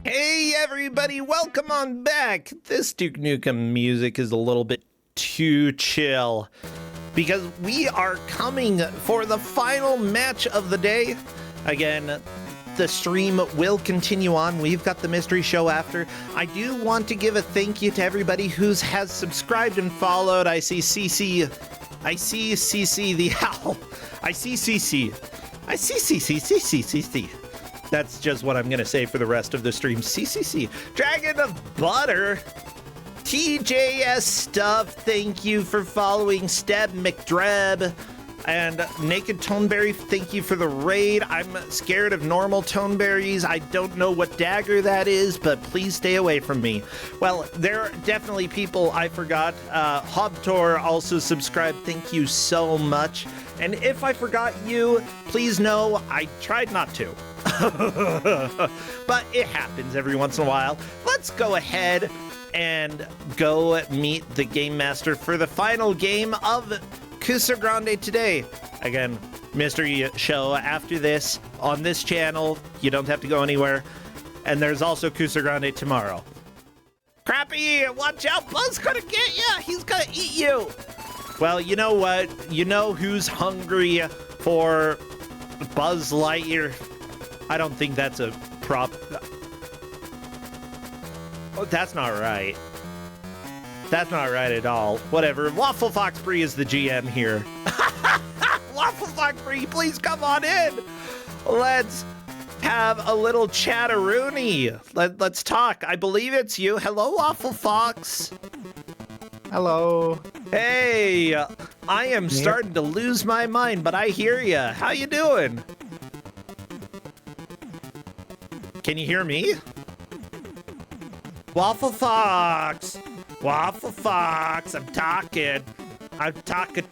Hey everybody, welcome on back. This Duke Nukem music is a little bit too chill because we are coming for the final match of the day. Again, the stream will continue on. We've got the mystery show after. I do want to give a thank you to everybody who has subscribed and followed. I see CC the Owl. I see CC. That's just what I'm going to say for the rest of the stream. CCC. Dragon of Butter. TJS Stuff. Thank you for following. Steb McDreb. And Naked Toneberry, thank you for the raid. I'm scared of normal Toneberries. I don't know what dagger that is, but please stay away from me. Well, there are definitely people I forgot. Hobtor also subscribed. Thank you so much. And if I forgot you, please know I tried not to. But it happens every once in a while. Let's go ahead and go meet the Game Master for the final game of Kusogrand8 today. Again, mystery show after this on this channel. You don't have to go anywhere. And there's also Kusogrand8 tomorrow. Crappy, watch out, Buzz gonna get you. He's gonna eat you. Well, you know what? You know who's hungry for Buzz Lightyear? I don't think that's a prop. Oh, that's not right. That's not right at all. Whatever. Waffle Fox Bree is the GM here. Waffle Fox Bree, please come on in. Let's have a little chatteroony. Let's talk. I believe it's you. Hello, Waffle Fox. Hello. Hey, I am starting to lose my mind, but I hear ya. How you doing? Can you hear me? Waffle Fox! Waffle Fox, I'm talking. I'm talking.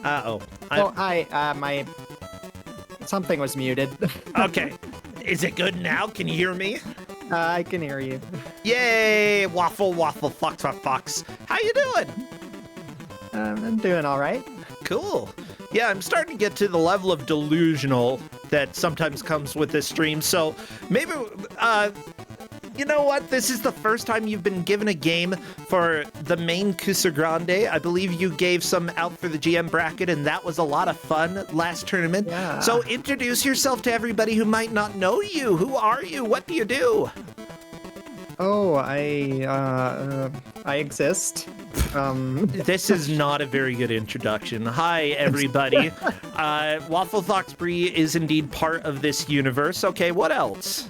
Uh-oh. Oh, hi. My... Something was muted. Okay. Is it good now? Can you hear me? I can hear you. Yay! Waffle, Fox. How you doing? I'm doing all right. Cool. Yeah, I'm starting to get to the level of delusional that sometimes comes with this stream. So maybe, you know what? This is the first time you've been given a game for the main Kusogrand8. I believe you gave some out for the GM bracket, and that was a lot of fun last tournament. Yeah. So introduce yourself to everybody who might not know you. Who are you? What do you do? Oh, I exist. This is not a very good introduction. Hi, everybody. Waffle Fox Bree is indeed part of this universe. Okay, what else?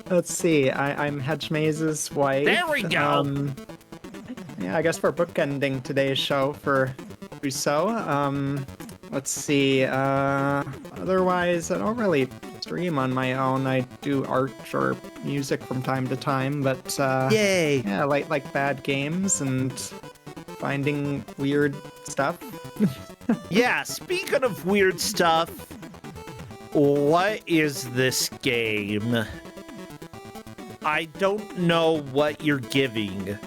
Let's see. I'm Hedge Maze's wife. There we go. Yeah, I guess we're bookending today's show for Rousseau. Let's see. Otherwise, I don't really stream on my own. I do art or music from time to time, but Yay! yeah, like bad games and finding weird stuff. Yeah, speaking of weird stuff, what is this game? I don't know what you're giving.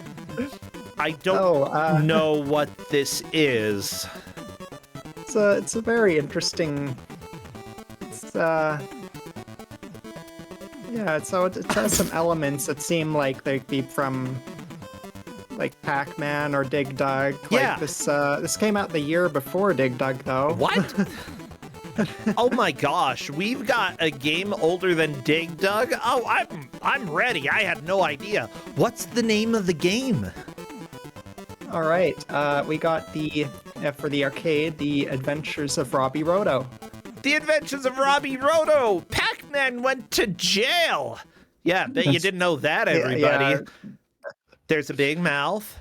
I don't know what this is. It's a very interesting. Yeah, so it has some elements that seem like they'd be from like Pac-Man or Dig Dug. Yeah. Like this came out the year before Dig Dug, though. What? Oh my gosh, we've got a game older than Dig Dug? Oh, I'm ready. I had no idea. What's the name of the game? All right, we got the for the arcade, The Adventures of Robby Roto. The Adventures of Robby Roto! Pac-Man went to jail! Yeah, bet you didn't know that, everybody. Yeah. There's a big mouth.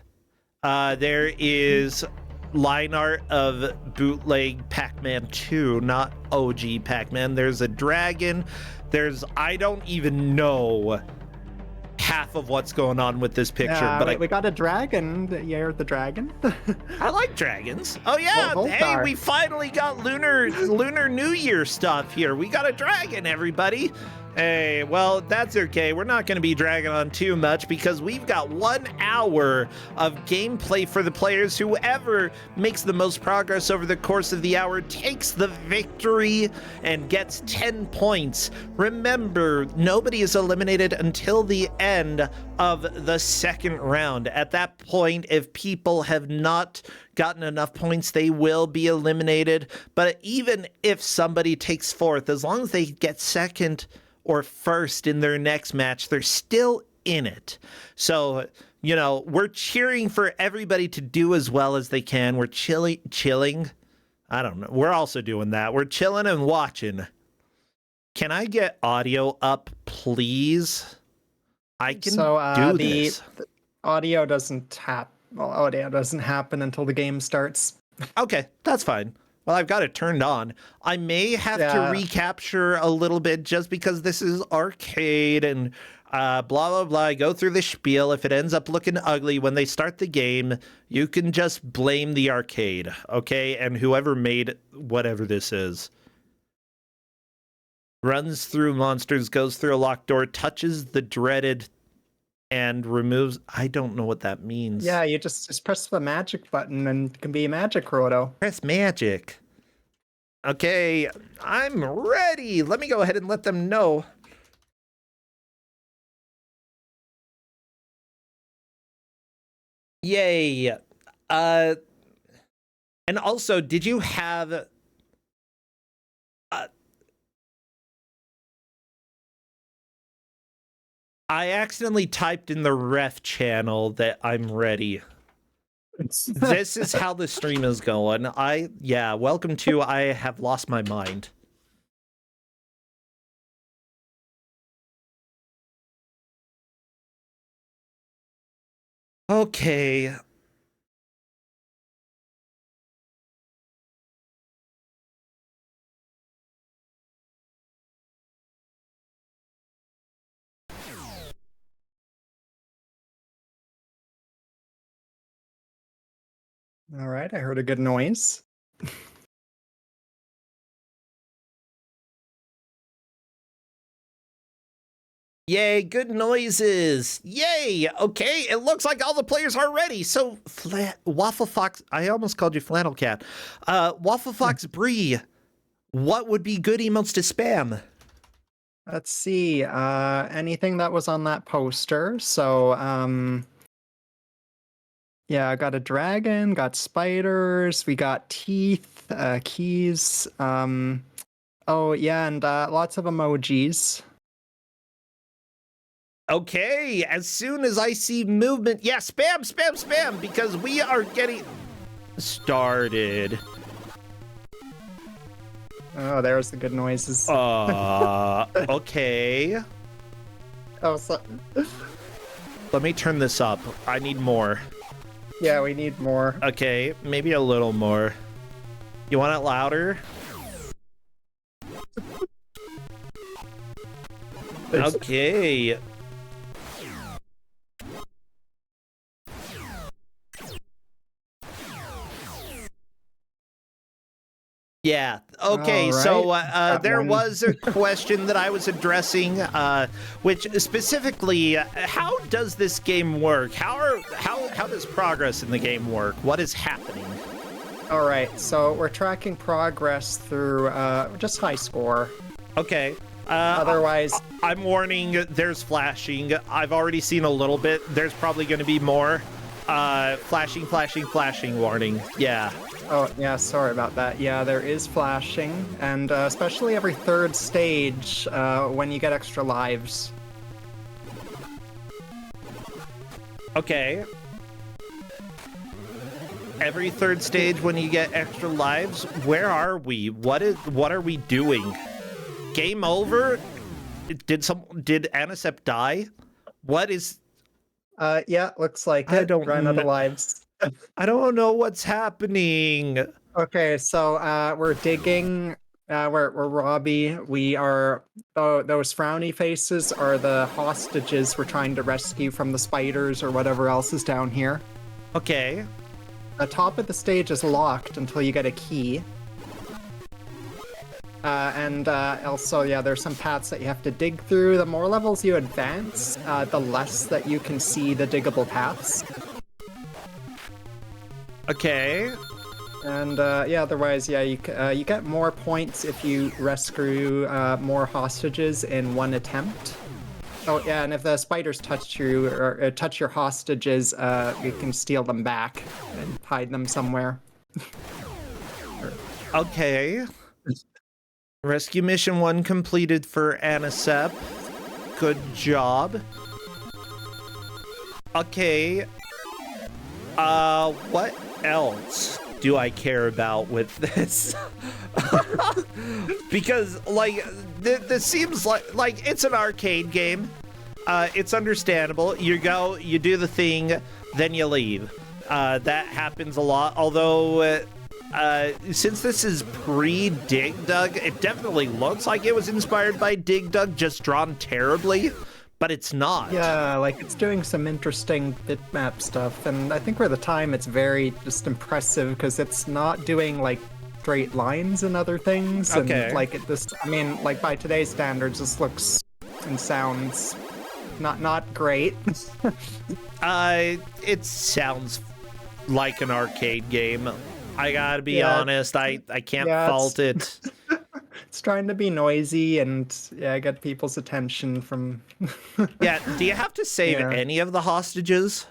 There is line art of bootleg Pac-Man 2, not OG Pac-Man. There's a dragon. I don't even know half of what's going on with this picture, but we got a dragon. You heard the dragon? I like dragons. Oh yeah, Well, hey, we finally got Lunar New Year stuff here. We got a dragon, everybody. Hey, well, that's okay. We're not going to be dragging on too much because we've got 1 hour of gameplay for the players. Whoever makes the most progress over the course of the hour takes the victory and gets 10 points. Remember, nobody is eliminated until the end of the second round. At that point, if people have not gotten enough points, they will be eliminated. But even if somebody takes fourth, as long as they get second or first in their next match, they're still in it. So, you know, we're cheering for everybody to do as well as they can. We're chilling. I don't know. We're also doing that. We're chilling and watching. Can I get audio up, please? I can do this. The audio doesn't audio doesn't happen until the game starts. Okay, that's fine. Well, I've got it turned on. I may have to recapture a little bit just because this is arcade and blah, blah, blah. I go through the spiel. If it ends up looking ugly when they start the game, you can just blame the arcade, okay? And whoever made whatever this is. Runs through monsters, goes through a locked door, touches the dreaded, and removes... I don't know what that means. Yeah, you just press the magic button and it can be Magic Roto. Press magic. Okay, I'm ready. Let me go ahead and let them know. Yay. And also, did you have... I accidentally typed in the ref channel that I'm ready. This is how the stream is going. Welcome to I have lost my mind. Okay. All right, I heard a good noise. Yay, good noises. Yay. Okay, it looks like all the players are ready. So, Waffle Fox, I almost called you Flannel Cat. Waffle Fox Bree, what would be good emotes to spam? Let's see, anything that was on that poster. So, yeah, I got a dragon, got spiders, we got teeth, keys, oh yeah, and lots of emojis. Okay, as soon as I see movement, yeah, spam, spam, spam, because we are getting started. Oh, there's the good noises. Okay. Oh, so... Let me turn this up. I need more. Yeah, we need more. Okay, maybe a little more. You want it louder? Okay. Yeah. Okay. Right. So there was a question that I was addressing, which specifically, how does this game work? How does progress in the game work? What is happening? All right. So we're tracking progress through just high score. Okay. Otherwise, I'm warning. There's flashing. I've already seen a little bit. There's probably going to be more. Flashing, flashing, flashing warning. Yeah. Oh, yeah, sorry about that. Yeah, there is flashing, and especially every third stage when you get extra lives. Okay. Every third stage when you get extra lives? Where are we? What are we doing? Game over? Did Anisep die? What is... Yeah, looks like it. I don't run out of lives. I don't know what's happening. Okay, so we're digging. We're Robby. We are those frowny faces are the hostages we're trying to rescue from the spiders or whatever else is down here. Okay. The top of the stage is locked until you get a key. And also, yeah, there's some paths that you have to dig through. The more levels you advance, the less that you can see the diggable paths. Okay. And yeah, otherwise, yeah, you get more points if you rescue more hostages in one attempt. Oh yeah, and if the spiders touch you or touch your hostages, you can steal them back and hide them somewhere. Okay. Rescue mission 1 completed for Anisep. Good job. Okay. What else do I care about with this? Because, like, this seems like it's an arcade game. It's understandable. You go, you do the thing, then you leave. That happens a lot, although... since this is pre-Dig Dug, it definitely looks like it was inspired by Dig Dug, just drawn terribly, but it's not. Yeah, like it's doing some interesting bitmap stuff, and I think for the time it's very just impressive because it's not doing like straight lines and other things. Okay. And like I mean, like by today's standards, this looks and sounds not great. It sounds like an arcade game. I gotta be honest, I can't fault it. It's trying to be noisy and get people's attention from... Yeah, do you have to save any of the hostages?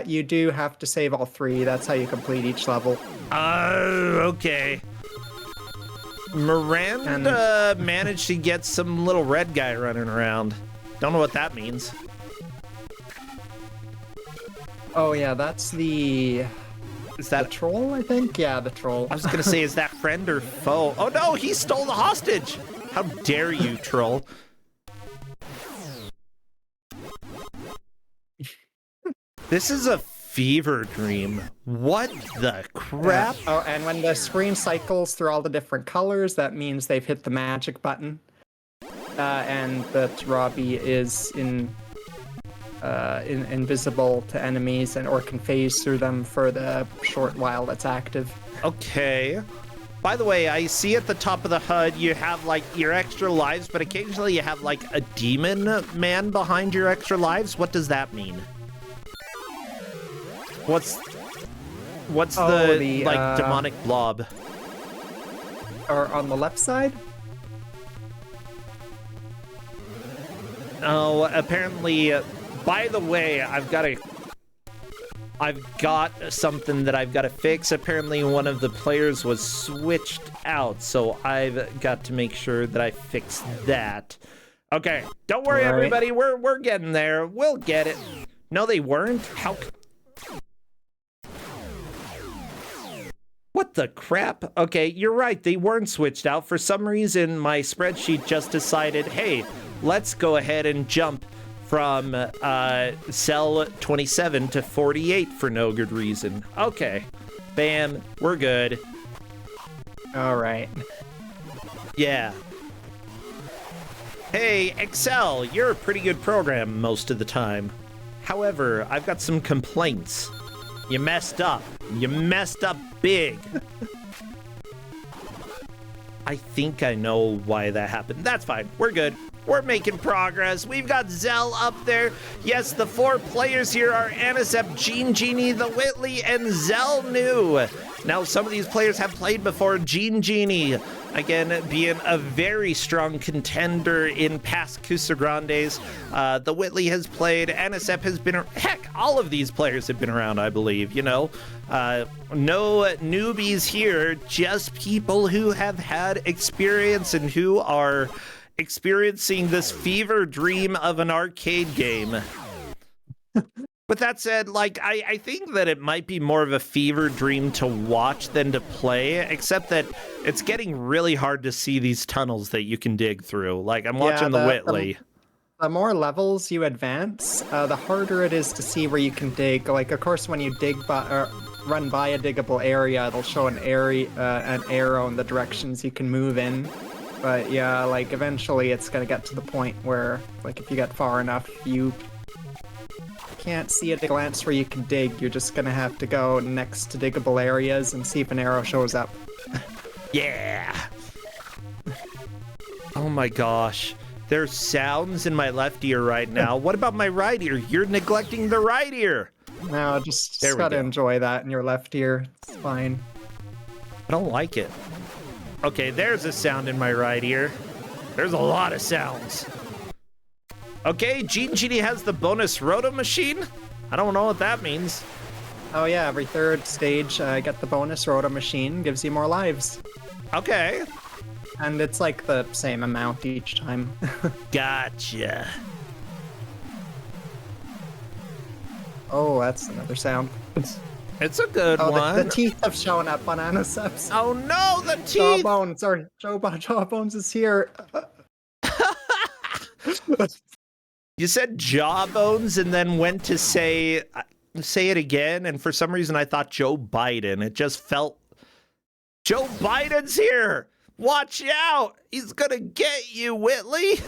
You do have to save all 3. That's how you complete each level. Okay. Miranda managed to get some little red guy running around. Don't know what that means. Oh yeah, that's the... Is that the troll, I think? Yeah, the troll. I was gonna say, is that friend or foe? Oh no, he stole the hostage! How dare you, troll? This is a fever dream. What the crap? Oh, and when the screen cycles through all the different colors, that means they've hit the magic button. And that Robby is invisible to enemies or can phase through them for the short while that's active. Okay. By the way, I see at the top of the HUD you have like your extra lives, but occasionally you have like a demon man behind your extra lives. What does that mean? What's the like demonic blob? Or on the left side? Oh, apparently. By the way, I've got something that I've got to fix. Apparently, one of the players was switched out, so I've got to make sure that I fix that. Okay, don't worry, everybody. We're getting there. We'll get it. No, they weren't. How? What the crap? Okay, you're right. They weren't switched out. For some reason, my spreadsheet just decided, hey, let's go ahead and jump from cell 27 to 48 for no good reason. Okay. Bam. We're good. All right. Yeah. Hey, Excel, you're a pretty good program most of the time. However, I've got some complaints. You messed up. You messed up big. I think I know why that happened. That's fine. We're good. We're making progress. We've got Zell up there. Yes, the 4 players here are Anisep, Gene Genie, the Whitley, and Zell New. Now, some of these players have played before. Gene Genie, again, being a very strong contender in past Kusogrand days. The Whitley has played. Anisep has been... Heck, all of these players have been around, I believe, you know. No newbies here, just people who have had experience and who are experiencing this fever dream of an arcade game. With that said, like, I think that it might be more of a fever dream to watch than to play, except that it's getting really hard to see these tunnels that you can dig through. Like, I'm watching the Whitley. The more levels you advance, the harder it is to see where you can dig. Like, of course, when you run by a diggable area, it'll show an arrow in the directions you can move in. But yeah, like eventually it's gonna get to the point where, like, if you get far enough, you can't see at a glance where you can dig. You're just gonna have to go next to diggable areas and see if an arrow shows up. Yeah. Oh my gosh. There's sounds in my left ear right now. What about my right ear? You're neglecting the right ear. No, just There we gotta go. enjoy that in your left ear. It's fine. I don't like it. Okay, there's a sound in my right ear. There's a lot of sounds. Okay, Gene Genie has the bonus roto machine. I don't know what that means. Oh yeah, every third stage, get the bonus Roto machine, gives you more lives. Okay. And it's like the same amount each time. Gotcha. Oh, that's another sound. It's a good Oh, one. the teeth have shown up on Anaseps. Oh no, the teeth! Jawbones, sorry, Jawbones is here. You said jawbones and then went to say it again, and for some reason I thought Joe Biden. It just felt Joe Biden's here. Watch out! He's gonna get you, Whitley.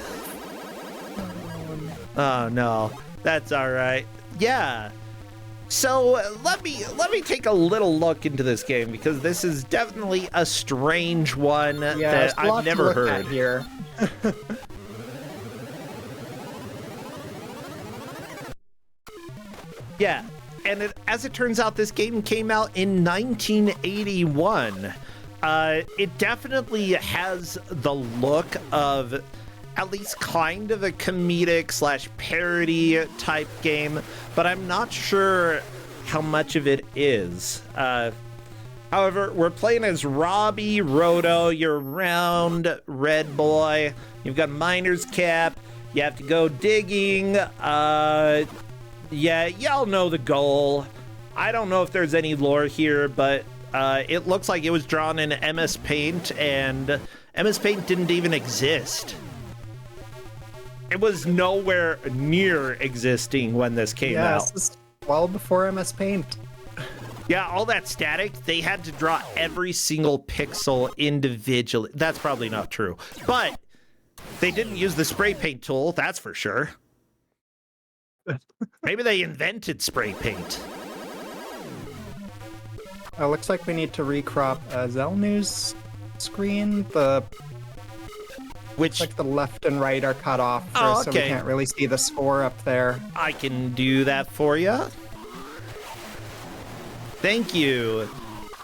Oh no, that's all right. Yeah. So let me take a little look into this game because this is definitely a strange one that I've never heard here. Yeah, and as it turns out, this game came out in 1981. It definitely has the look of at least kind of a comedic / parody type game, but I'm not sure how much of it is. However, we're playing as Robby Roto, your round red boy. You've got miner's cap. You have to go digging. Yeah, y'all know the goal. I don't know if there's any lore here, but it looks like it was drawn in MS Paint, and MS Paint didn't even exist. It was nowhere near existing when this came out. This is well before MS Paint. Yeah, all that static, they had to draw every single pixel individually. That's probably not true, but they didn't use the spray paint tool, that's for sure. Maybe they invented spray paint. Looks like we need to recrop Zelnu's screen. Which, like the left and right are cut off, Oh, so we okay. can't really see the score up there. I can do that for you. Thank you.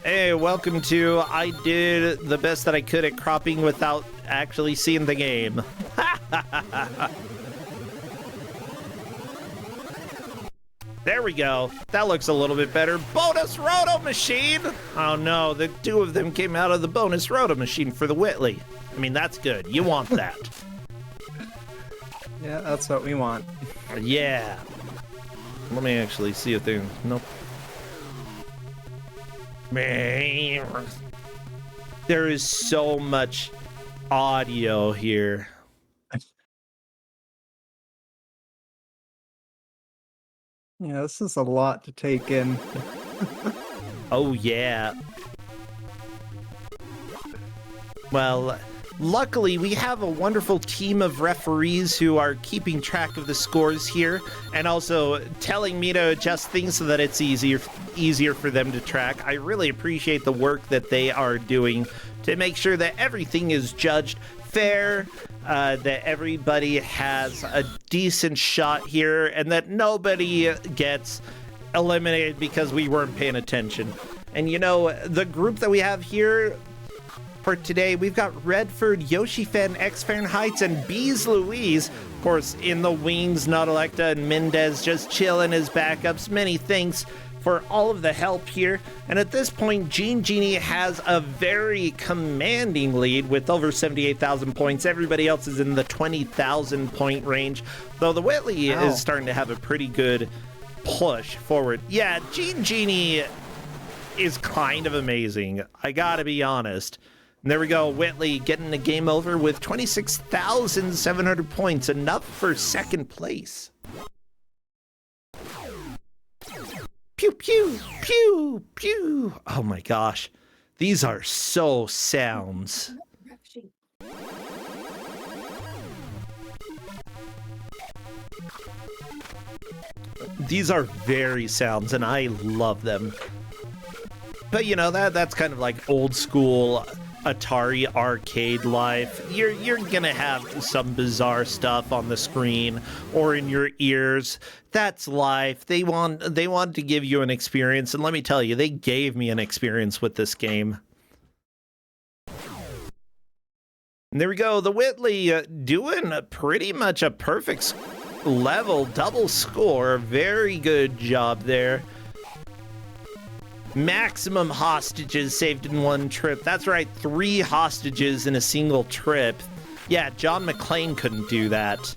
Hey, welcome to I did the best that I could at cropping without actually seeing the game. There we go. That looks a little bit better. Bonus roto machine! Oh no, the two of them came out of the bonus roto machine for the Whitley. I mean, that's good. You want that. Yeah, that's what we want. Yeah. Let me actually see if they... Nope. There is so much audio here. Yeah, this is a lot to take in. Oh, yeah. Well, luckily, we have a wonderful team of referees who are keeping track of the scores here and also telling me to adjust things so that it's easier for them to track. I really appreciate the work that they are doing to make sure that everything is judged fair, that everybody has a decent shot here, and that nobody gets eliminated because we weren't paying attention. And you know, the group that we have here for today, we've got Redford, Yoshi-Fan, X-Fahrenheit, and Bees Louise. Of course, in the wings, Nautilekta and Mendez just chilling as backups. Many thanks for all of the help here. And at this point, Gene Genie has a very commanding lead with over 78,000 points. Everybody else is in the 20,000 point range, though the Whitley is starting to have a pretty good push forward. Yeah, Gene Genie is kind of amazing, I gotta be honest. And there we go, Whitley getting the game over with 26,700 points, enough for second place. Pew, pew, pew, pew. Oh my gosh. These are so sounds. These are very sounds, and I love them. But you know, that's kind of like old school Atari arcade life. You're gonna have some bizarre stuff on the screen or in your ears. That's life. They want to give you an experience, and let me tell you, they gave me an experience with this game. And there we go. The Whitley doing pretty much a perfect level, double score. Very good job there. Maximum hostages saved in one trip. That's right, 3 hostages in a single trip. Yeah, John McClane couldn't do that.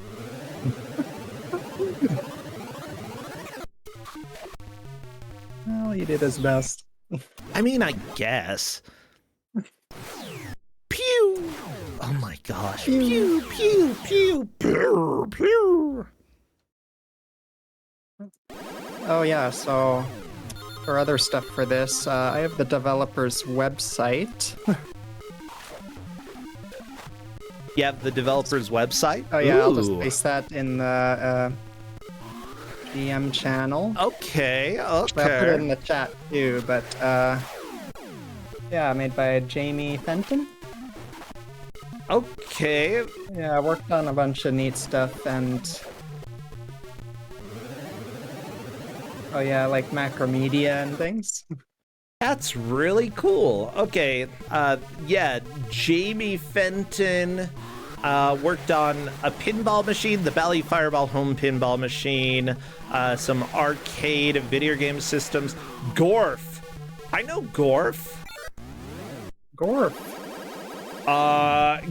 Well, he did his best. I mean, I guess. Pew! Oh my gosh. Pew, pew, pew, pew, pew. Oh yeah, so for other stuff for this, I have the developer's website. You have the developer's website? Oh yeah, Ooh. I'll just paste that in the GM channel. Okay, I'll put it okay. in the chat too, but yeah, made by Jamie Fenton. Okay. Yeah, I worked on a bunch of neat stuff and oh yeah, like Macromedia and things. That's really cool. Okay, yeah, Jamie Fenton worked on a pinball machine, the Bally Fireball home pinball machine, some arcade video game systems. Gorf. I know Gorf. Gorf.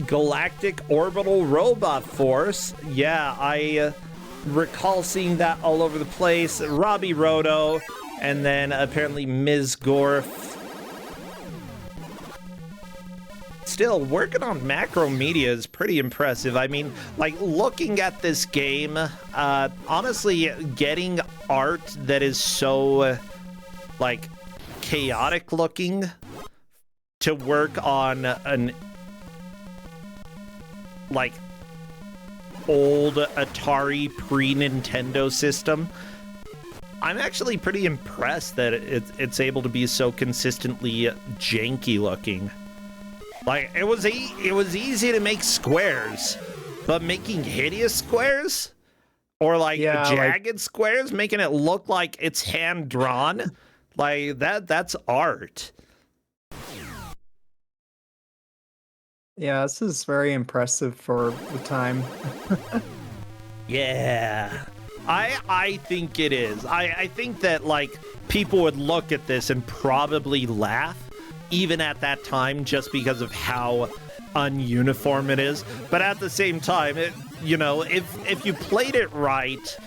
Galactic Orbital Robot Force. Yeah, I recall seeing that all over the place. Robby Roto, and then apparently Ms. Gorf. Still, working on Macromedia is pretty impressive. I mean, like, looking at this game, honestly, getting art that is so, like, chaotic looking to work on an, like, old Atari pre-Nintendo system, I'm actually pretty impressed that it's able to be so consistently janky looking. Like, it was easy to make squares, but making hideous squares or like jagged squares, making it look like it's hand drawn, like that's art. Yeah, this is very impressive for the time. Yeah, I think it is. I think that, like, people would look at this and probably laugh, even at that time, just because of how ununiform it is. But at the same time, you know, if you played it right,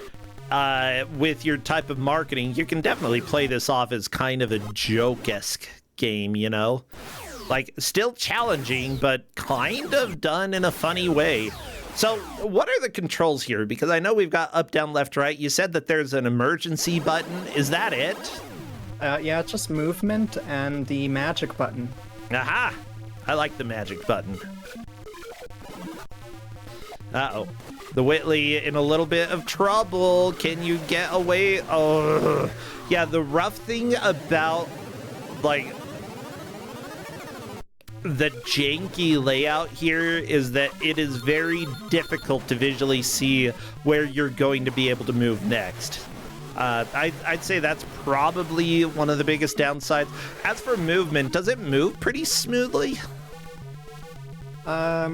with your type of marketing, you can definitely play this off as kind of a joke-esque game, you know? Like, still challenging, but kind of done in a funny way. So, what are the controls here? Because I know we've got up, down, left, right. You said that there's an emergency button. Is that it? Yeah, it's just movement and the magic button. Aha! I like the magic button. Uh-oh. The Whitley in a little bit of trouble. Can you get away? Oh, yeah, the rough thing about, like, the janky layout here is that it is very difficult to visually see where you're going to be able to move next. I'd say that's probably one of the biggest downsides. As for movement, does it move pretty smoothly? I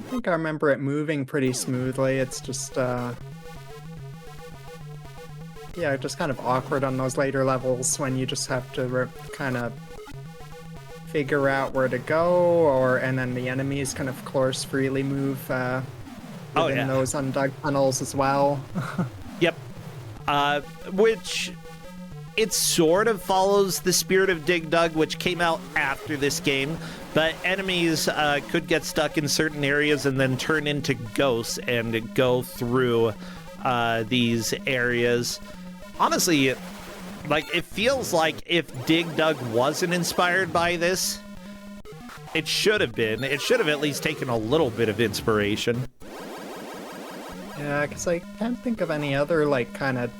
think I remember it moving pretty smoothly. It's just, yeah, just kind of awkward on those later levels when you just have to kind of figure out where to go, and then the enemies can, of course, freely move within those undug tunnels as well. Yep. Which, it sort of follows the spirit of Dig Dug, which came out after this game, but enemies could get stuck in certain areas and then turn into ghosts and go through these areas. Honestly, like, it feels like if Dig Dug wasn't inspired by this, it should have been. It should have at least taken a little bit of inspiration. Yeah, because I can't think of any other, like, kind of...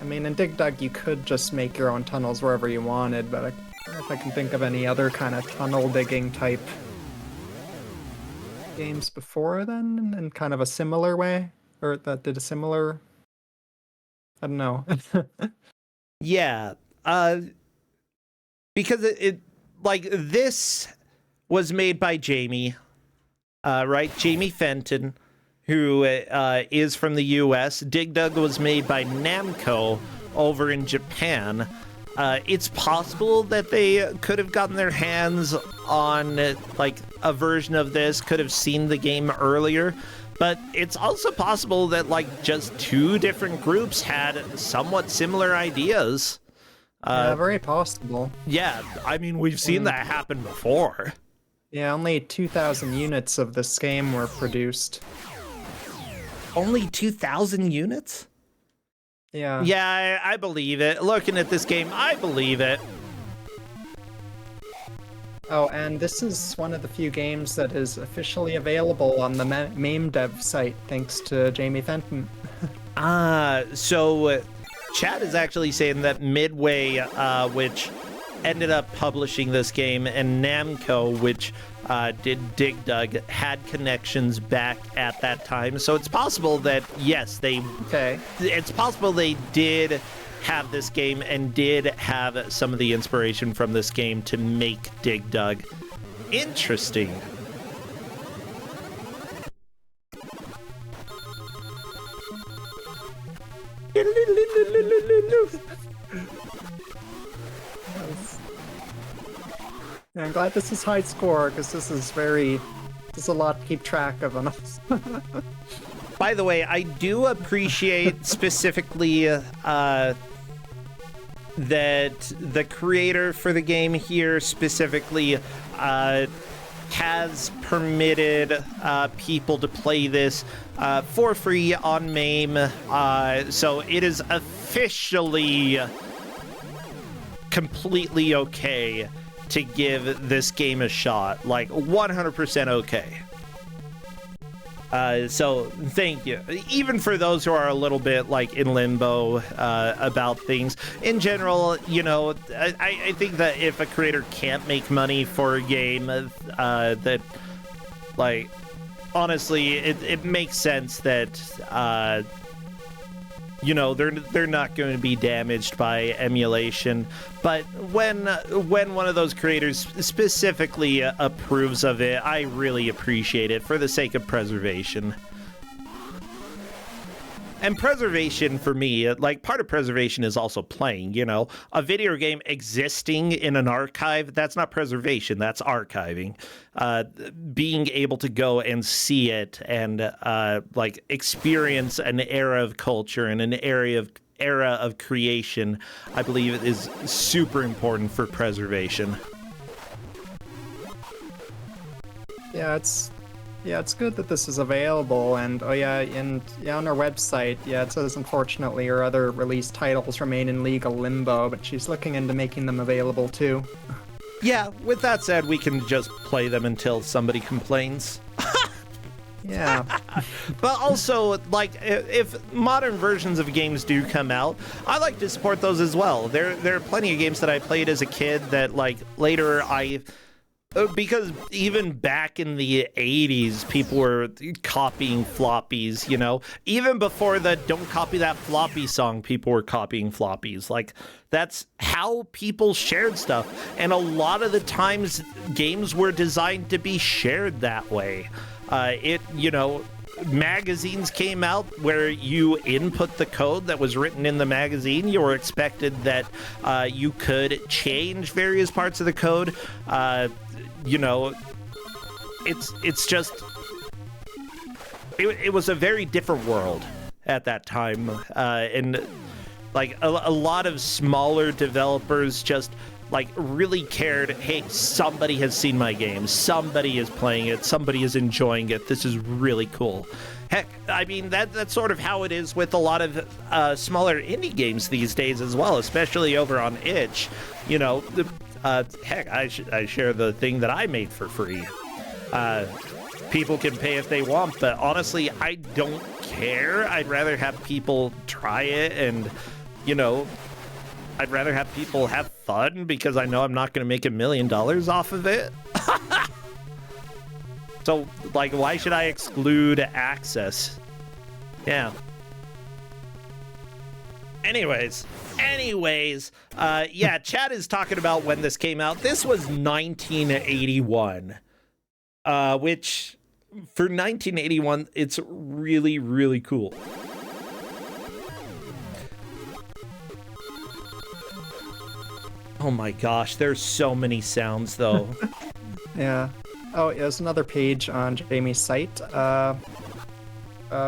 I mean, in Dig Dug, you could just make your own tunnels wherever you wanted, but don't know if I can think of any other kind of tunnel digging type games before then, in kind of a similar way, or that did a similar. I don't know. Yeah, because it like this was made by Jamie, right? Jamie Fenton, who is from the U.S. Dig Dug was made by Namco over in Japan. It's possible that they could have gotten their hands on like a version of this, could have seen the game earlier, but it's also possible that like just two different groups had somewhat similar ideas. Yeah, very possible. Yeah, I mean, we've seen that happen before. Yeah, only 2,000 units of this game were produced. Only 2,000 units? Yeah. Yeah, I believe it. Looking at this game, I believe it. Oh, and this is one of the few games that is officially available on the MAME dev site, thanks to Jamie Fenton. So Chad is actually saying that Midway, which ended up publishing this game, and Namco, which did Dig Dug, had connections back at that time. So it's possible that, yes, it's possible they did have this game and did have some of the inspiration from this game to make Dig Dug. Interesting. Yeah, I'm glad this is high score, because this is a lot to keep track of on us. By the way, I do appreciate specifically that the creator for the game here specifically has permitted people to play this for free on MAME. So it is officially completely okay to give this game a shot. Like 100% okay. So thank you. Even for those who are a little bit like in limbo about things in general, you know, I think that if a creator can't make money for a game, that like honestly, it makes sense that you know, they're not going to be damaged by emulation. But when one of those creators specifically approves of it, I really appreciate it for the sake of preservation. And preservation for me, like part of preservation is also playing, you know, a video game existing in an archive, that's not preservation, that's archiving. Being able to go and see it and like experience an era of culture and an era of creation, I believe is super important for preservation. Yeah, it's good that this is available, and on our website, it says unfortunately her other released titles remain in legal limbo, but she's looking into making them available too. Yeah, with that said, we can just play them until somebody complains. Yeah. But also, like, if modern versions of games do come out, I like to support those as well. There are plenty of games that I played as a kid that, like, later because even back in the 80s, people were copying floppies, you know? Even before the Don't Copy That Floppy song, people were copying floppies. Like, that's how people shared stuff. And a lot of the times, games were designed to be shared that way. Magazines came out where you input the code that was written in the magazine. You were expected that you could change various parts of the code. It's just it was a very different world at that time, and like a lot of smaller developers just like really cared. Hey, somebody has seen my game, somebody is playing it, somebody is enjoying it, this is really cool. Heck, I mean, that's sort of how it is with a lot of smaller indie games these days as well, especially over on itch. You know, heck, I share the thing that I made for free. People can pay if they want, but honestly, I don't care. I'd rather have people try it and, you know, I'd rather have people have fun because I know I'm not going to make $1 million off of it. So, like, why should I exclude access? Yeah. Anyways, yeah, Chad is talking about when this came out. This was 1981, which for 1981, it's really, really cool. Oh my gosh, there's so many sounds though. Yeah. Oh, there's another page on Jamie's site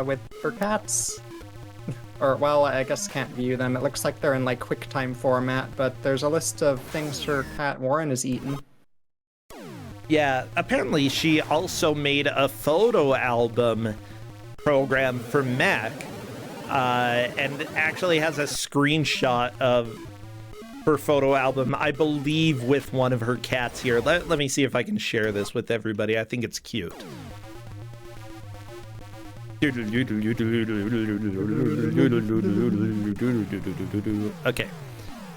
with for cats. Or, well, I guess can't view them. It looks like they're in, like, QuickTime format, but there's a list of things her cat Warren has eaten. Yeah, apparently she also made a photo album program for Mac, and actually has a screenshot of her photo album, I believe, with one of her cats here. Let me see if I can share this with everybody. I think it's cute. Okay,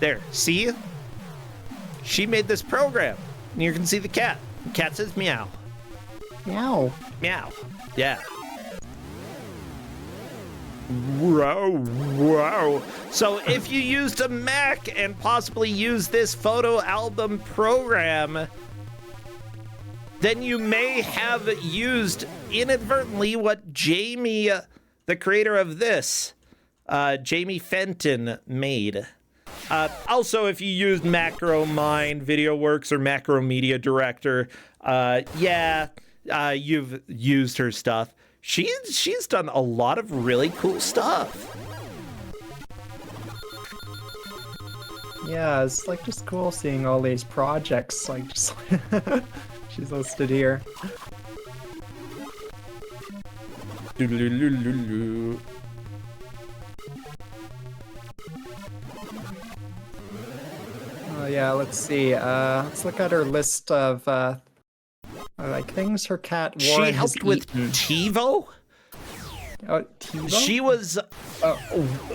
there, see? She made this program. And you can see the cat. The cat says meow. Meow. Meow. Yeah. Wow. So if you used a Mac and possibly used this photo album program, then you may have used inadvertently what Jamie, the creator of this, Jamie Fenton, made. Also, if you used MacroMind, VideoWorks, or Macro Media Director, you've used her stuff. She's done a lot of really cool stuff. Yeah, it's like just cool seeing all these projects, like just she's listed here. Oh yeah, let's see. Let's look at her list of like things her cat Warren She helped has with eaten. TiVo. Oh, TiVo?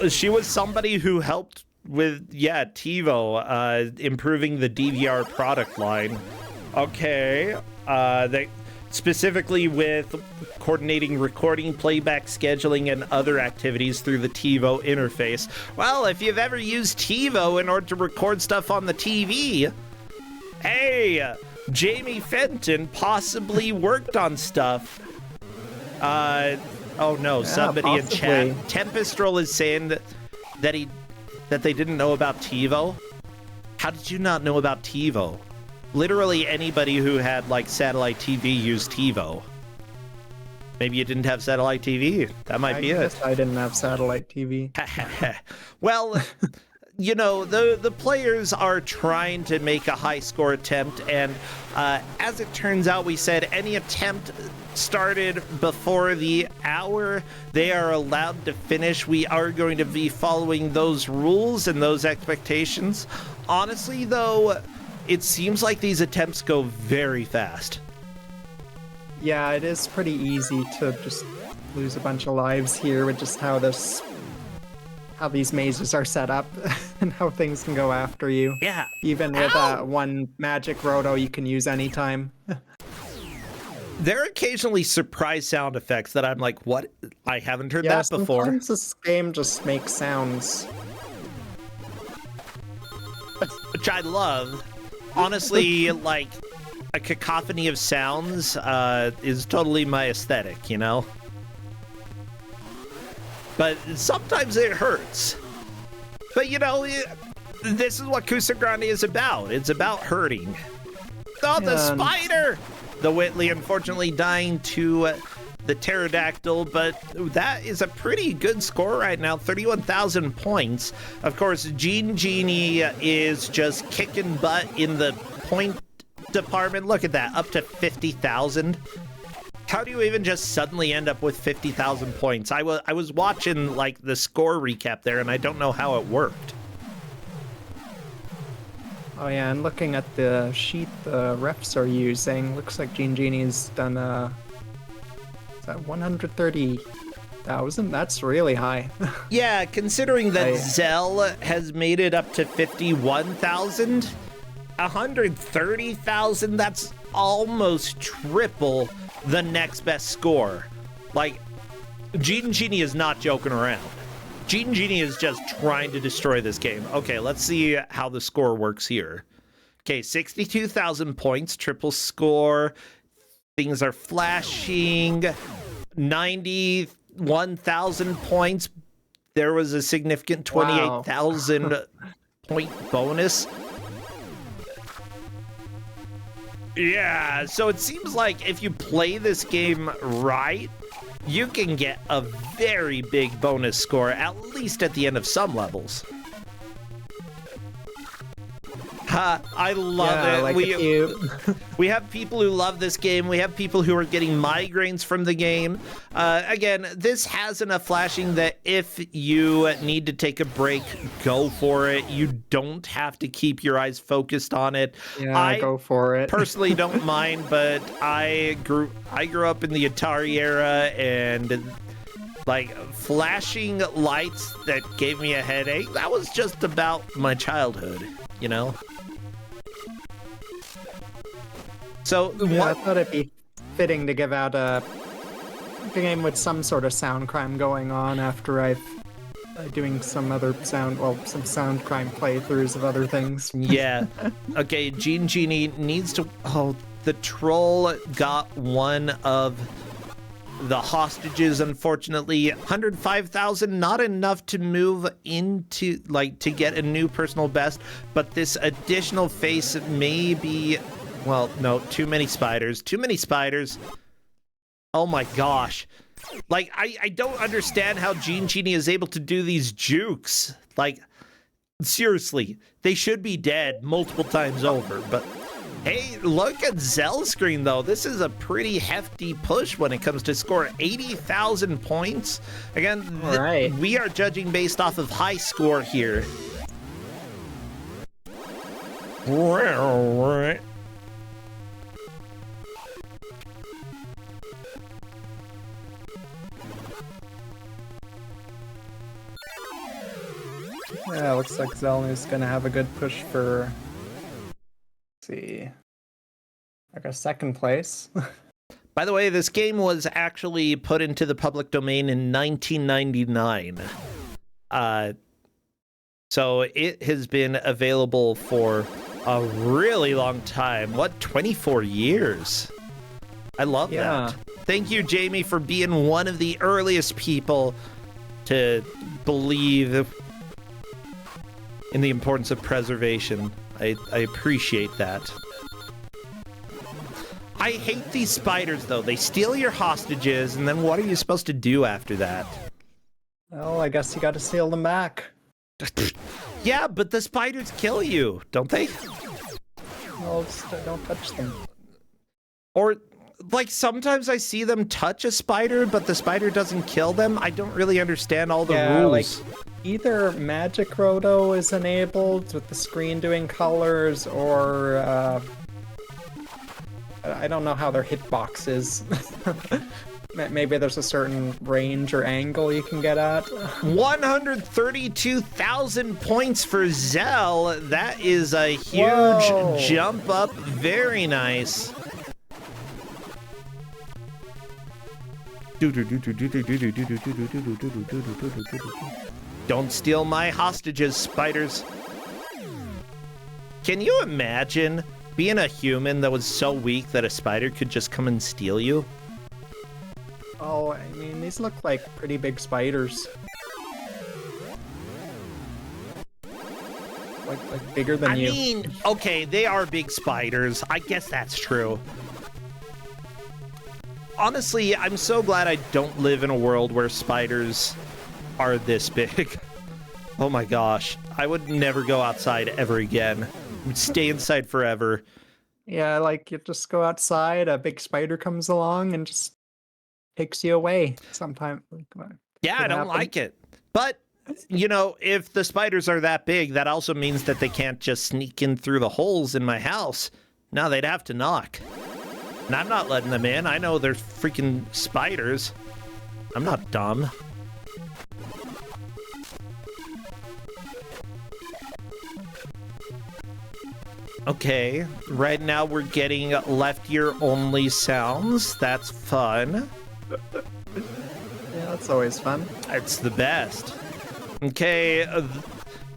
She was somebody who helped with TiVo, improving the DVR product line. Okay, they specifically with coordinating recording, playback, scheduling, and other activities through the TiVo interface. Well, if you've ever used TiVo in order to record stuff on the TV, hey, Jamie Fenton possibly worked on stuff. Oh no, somebody possibly. in chat. Tempestrel is saying that they didn't know about TiVo. How did you not know about TiVo? Literally anybody who had like satellite TV used TiVo. Maybe you didn't have satellite TV. That might be it. I didn't have satellite TV. Well, you know, the players are trying to make a high score attempt, and as it turns out, we said any attempt started before the hour, they are allowed to finish. We are going to be following those rules and those expectations. Honestly, though, it seems like these attempts go very fast. Yeah, it is pretty easy to just lose a bunch of lives here with just how these mazes are set up and how things can go after you. Yeah. Even with one magic roto you can use anytime. There are occasionally surprise sound effects that I'm like, what? I haven't heard that before. Sometimes this game just makes sounds. Which I love. Honestly, like, a cacophony of sounds is totally my aesthetic, you know? But sometimes it hurts. But, you know, this is what Kusogrand8 is about. It's about hurting. Oh, the spider! The Whitley, unfortunately, dying to the pterodactyl, but that is a pretty good score right now, 31,000 points. Of course, Gene Genie is just kicking butt in the point department. Look at that, up to 50,000. How do you even just suddenly end up with 50,000 points? I was watching like the score recap there, and I don't know how it worked. Oh yeah, and looking at the sheet the refs are using, looks like Gene Genie's done is that 130,000 100,000? That's really high. Yeah, considering that I- Zell has made it up to 51,000, 130,000, that's almost triple the next best score. Like, Gene Genie is not joking around. Gene Genie is just trying to destroy this game. Okay, let's see how the score works here. Okay, 62,000 points, triple score. Things are flashing. 91,000 points. There was a significant 28,000 point bonus. Yeah, so it seems like if you play this game right, you can get a very big bonus score, at least at the end of some levels. I love it. Like We have people who love this game. We have people who are getting migraines from the game. Again, this has enough flashing that if you need to take a break, go for it. You don't have to keep your eyes focused on it. Yeah, go for it. Personally don't mind, but I grew up in the Atari era, and like flashing lights that gave me a headache, that was just about my childhood, you know? So Yeah, I thought it'd be fitting to give out a game with some sort of sound crime going on after I've doing some other some sound crime playthroughs of other things. Yeah. Okay, Gene Genie needs to... Oh, the troll got one of the hostages, unfortunately. 105,000, not enough to move into, like, to get a new personal best, but this additional face may be... Well, no, too many spiders. Too many spiders. Oh my gosh. Like, I don't understand how Gene Genie is able to do these jukes. Like, seriously, they should be dead multiple times over. But, hey, look at Zell's screen, though. This is a pretty hefty push when it comes to score 80,000 points. Again, Right. we are judging based off of high score here. Yeah, looks like Zelnu's gonna have a good push for, let's see, like a second place. By the way, this game was actually put into the public domain in 1999. So it has been available for a really long time. What, 24 years? I love that. Thank you, Jamie, for being one of the earliest people to believe in the importance of preservation. I appreciate that. I hate these spiders, though. They steal your hostages, and then what are you supposed to do after that? Well, I guess you gotta steal them back. Yeah, but the spiders kill you, don't they? Well, just don't touch them. Or, like, sometimes I see them touch a spider, but the spider doesn't kill them. I don't really understand all the rules. Like, either Magic Roto is enabled with the screen doing colors, or I don't know how their hitbox is. Maybe there's a certain range or angle you can get at. 132,000 points for Zell. That is a huge Whoa. jump up. Very nice. Don't steal my hostages, spiders. Can you imagine being a human that was so weak that a spider could just come and steal you? Oh, I mean, these look like pretty big spiders. Like bigger than you. I mean, okay, they are big spiders. I guess that's true. Honestly, I'm so glad I don't live in a world where spiders are this big. Oh my gosh. I would never go outside ever again. I would stay inside forever. Yeah, like you just go outside, a big spider comes along and just takes you away sometime. Yeah, I don't like it. But, you know, if the spiders are that big, that also means that they can't just sneak in through the holes in my house. No, they'd have to knock. And I'm not letting them in. I know they're freaking spiders. I'm not dumb. Okay, right now we're getting left ear only sounds. That's fun. Yeah, that's always fun. It's the best. Okay,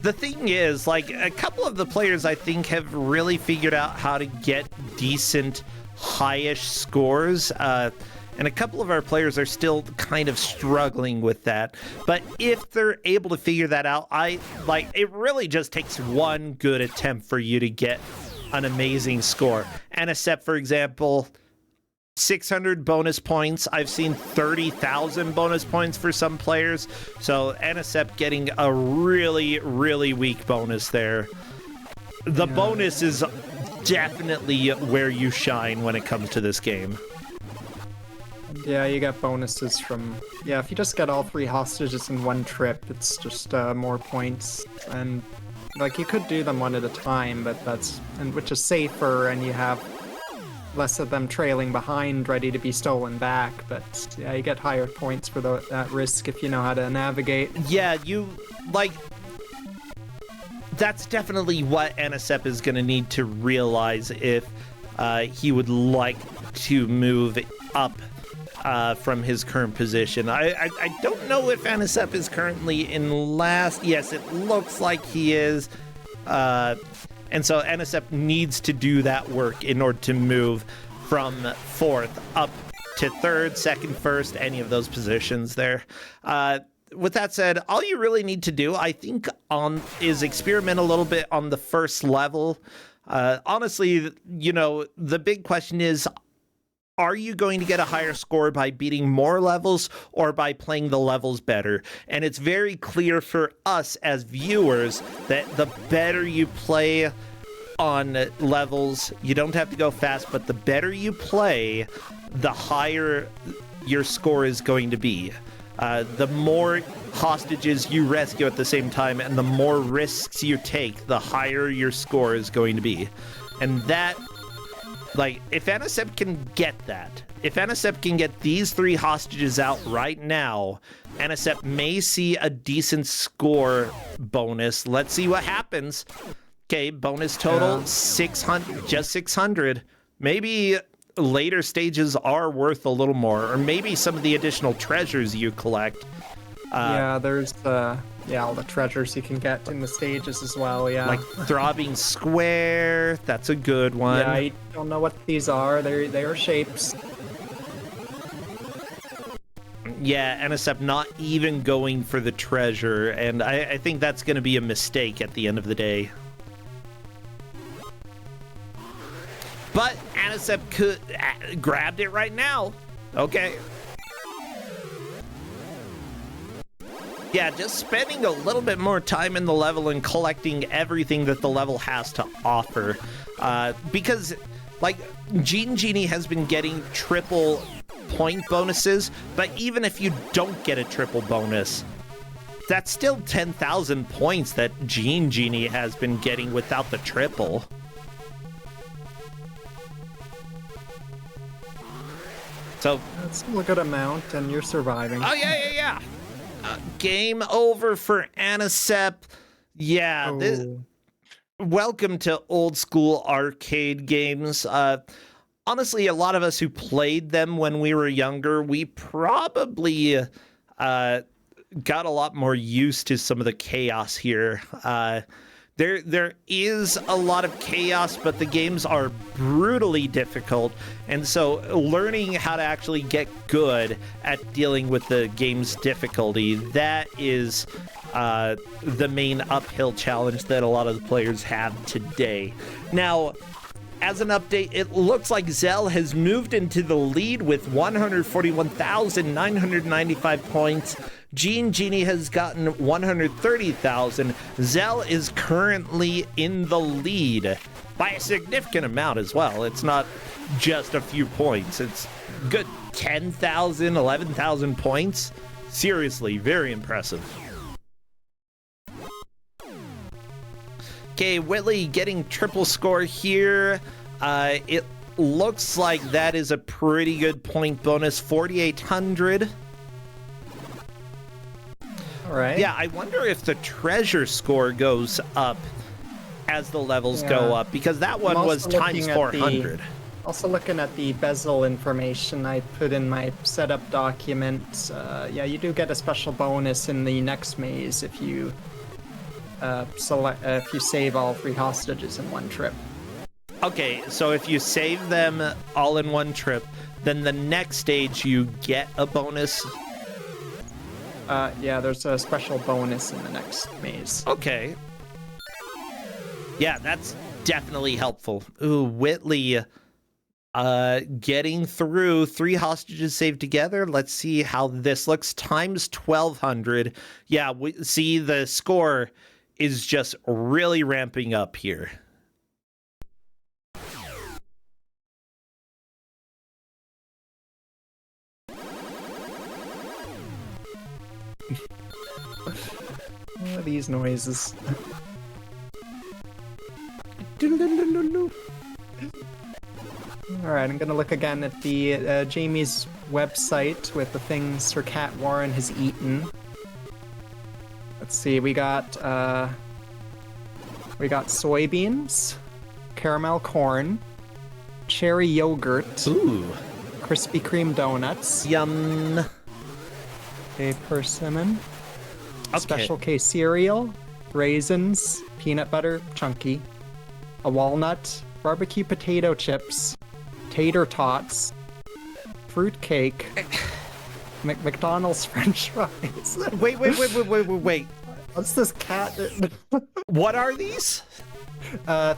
the thing is, like, a couple of the players I think have really figured out how to get decent high-ish scores, and a couple of our players are still kind of struggling with that. But if they're able to figure that out, it really just takes one good attempt for you to get an amazing score. Anisep, for example, 600 bonus points. I've seen 30,000 bonus points for some players. So Anisep getting a really, really weak bonus there. The bonus is definitely where you shine when it comes to this game. Yeah, you get bonuses from... Yeah, if you just get all 3 hostages in one trip, it's just more points. And, like, you could do them one at a time, but which is safer, and you have less of them trailing behind, ready to be stolen back. But, yeah, you get higher points for that risk if you know how to navigate. Yeah, that's definitely what Anisep is going to need to realize if he would like to move up from his current position. I don't know if Anisep is currently in last. Yes, it looks like he is. And so Anisep needs to do that work in order to move from 4th up to 3rd, 2nd, 1st, any of those positions there. With that said, all you really need to do, I think, is experiment a little bit on the first level. Honestly, the big question is, are you going to get a higher score by beating more levels or by playing the levels better? And it's very clear for us as viewers that the better you play on levels, you don't have to go fast, but the better you play, the higher your score is going to be. The more hostages you rescue at the same time and the more risks you take, the higher your score is going to be. And that... if Anisep can get that, if Anisep can get these 3 hostages out right now, Anisep may see a decent score bonus. Let's see what happens. Okay, bonus total, 600, just 600. Maybe later stages are worth a little more, or maybe some of the additional treasures you collect. Yeah, there's all the treasures you can get in the stages as well, yeah. Like Throbbing Square, that's a good one. Yeah, I don't know what these are. They are shapes. Yeah, Anisep not even going for the treasure, and I think that's going to be a mistake at the end of the day. But Anisep could grabbed it right now. Okay. Yeah, just spending a little bit more time in the level and collecting everything that the level has to offer. Because, Gene Genie has been getting triple point bonuses, but even if you don't get a triple bonus, that's still 10,000 points that Gene Genie has been getting without the triple. So that's still a good amount, and you're surviving. Oh, yeah. Game over for Anisep. Yeah, welcome to old school arcade games. Honestly, a lot of us who played them when we were younger, we probably got a lot more used to some of the chaos here. There is a lot of chaos, but the games are brutally difficult, and so learning how to actually get good at dealing with the game's difficulty, that is the main uphill challenge that a lot of the players have today. Now, as an update, it looks like Zell has moved into the lead with 141,995 points. Gene Genie has gotten 130,000. Zell is currently in the lead by a significant amount as well. It's not just a few points. It's good 10,000, 11,000 points. Seriously, very impressive. Okay, Whitley getting triple score here. It looks like that is a pretty good point bonus, 4,800. right. Yeah, I wonder if the treasure score goes up as the levels go up, because that one was times 400. Also looking at the bezel information I put in my setup document, yeah, you do get a special bonus in the next maze if you if you save all 3 hostages in one trip. Okay, so if you save them all in one trip, then the next stage you get a bonus? Yeah, there's a special bonus in the next maze. Okay. Yeah, that's definitely helpful. Ooh, Whitley, getting through 3 hostages saved together. Let's see how this looks. Times 1200. Yeah, we see the score is just really ramping up here. What are these noises? Alright, I'm gonna look again at the Jamie's website with the things her cat Warren has eaten. Let's see, we got soybeans, caramel corn, cherry yogurt, Ooh, Krispy Kreme donuts, yum. a persimmon, Okay. Special K cereal, raisins, peanut butter, chunky, a walnut, barbecue potato chips, tater tots, fruit cake, McDonald's French fries. Wait. What's this cat? What are these?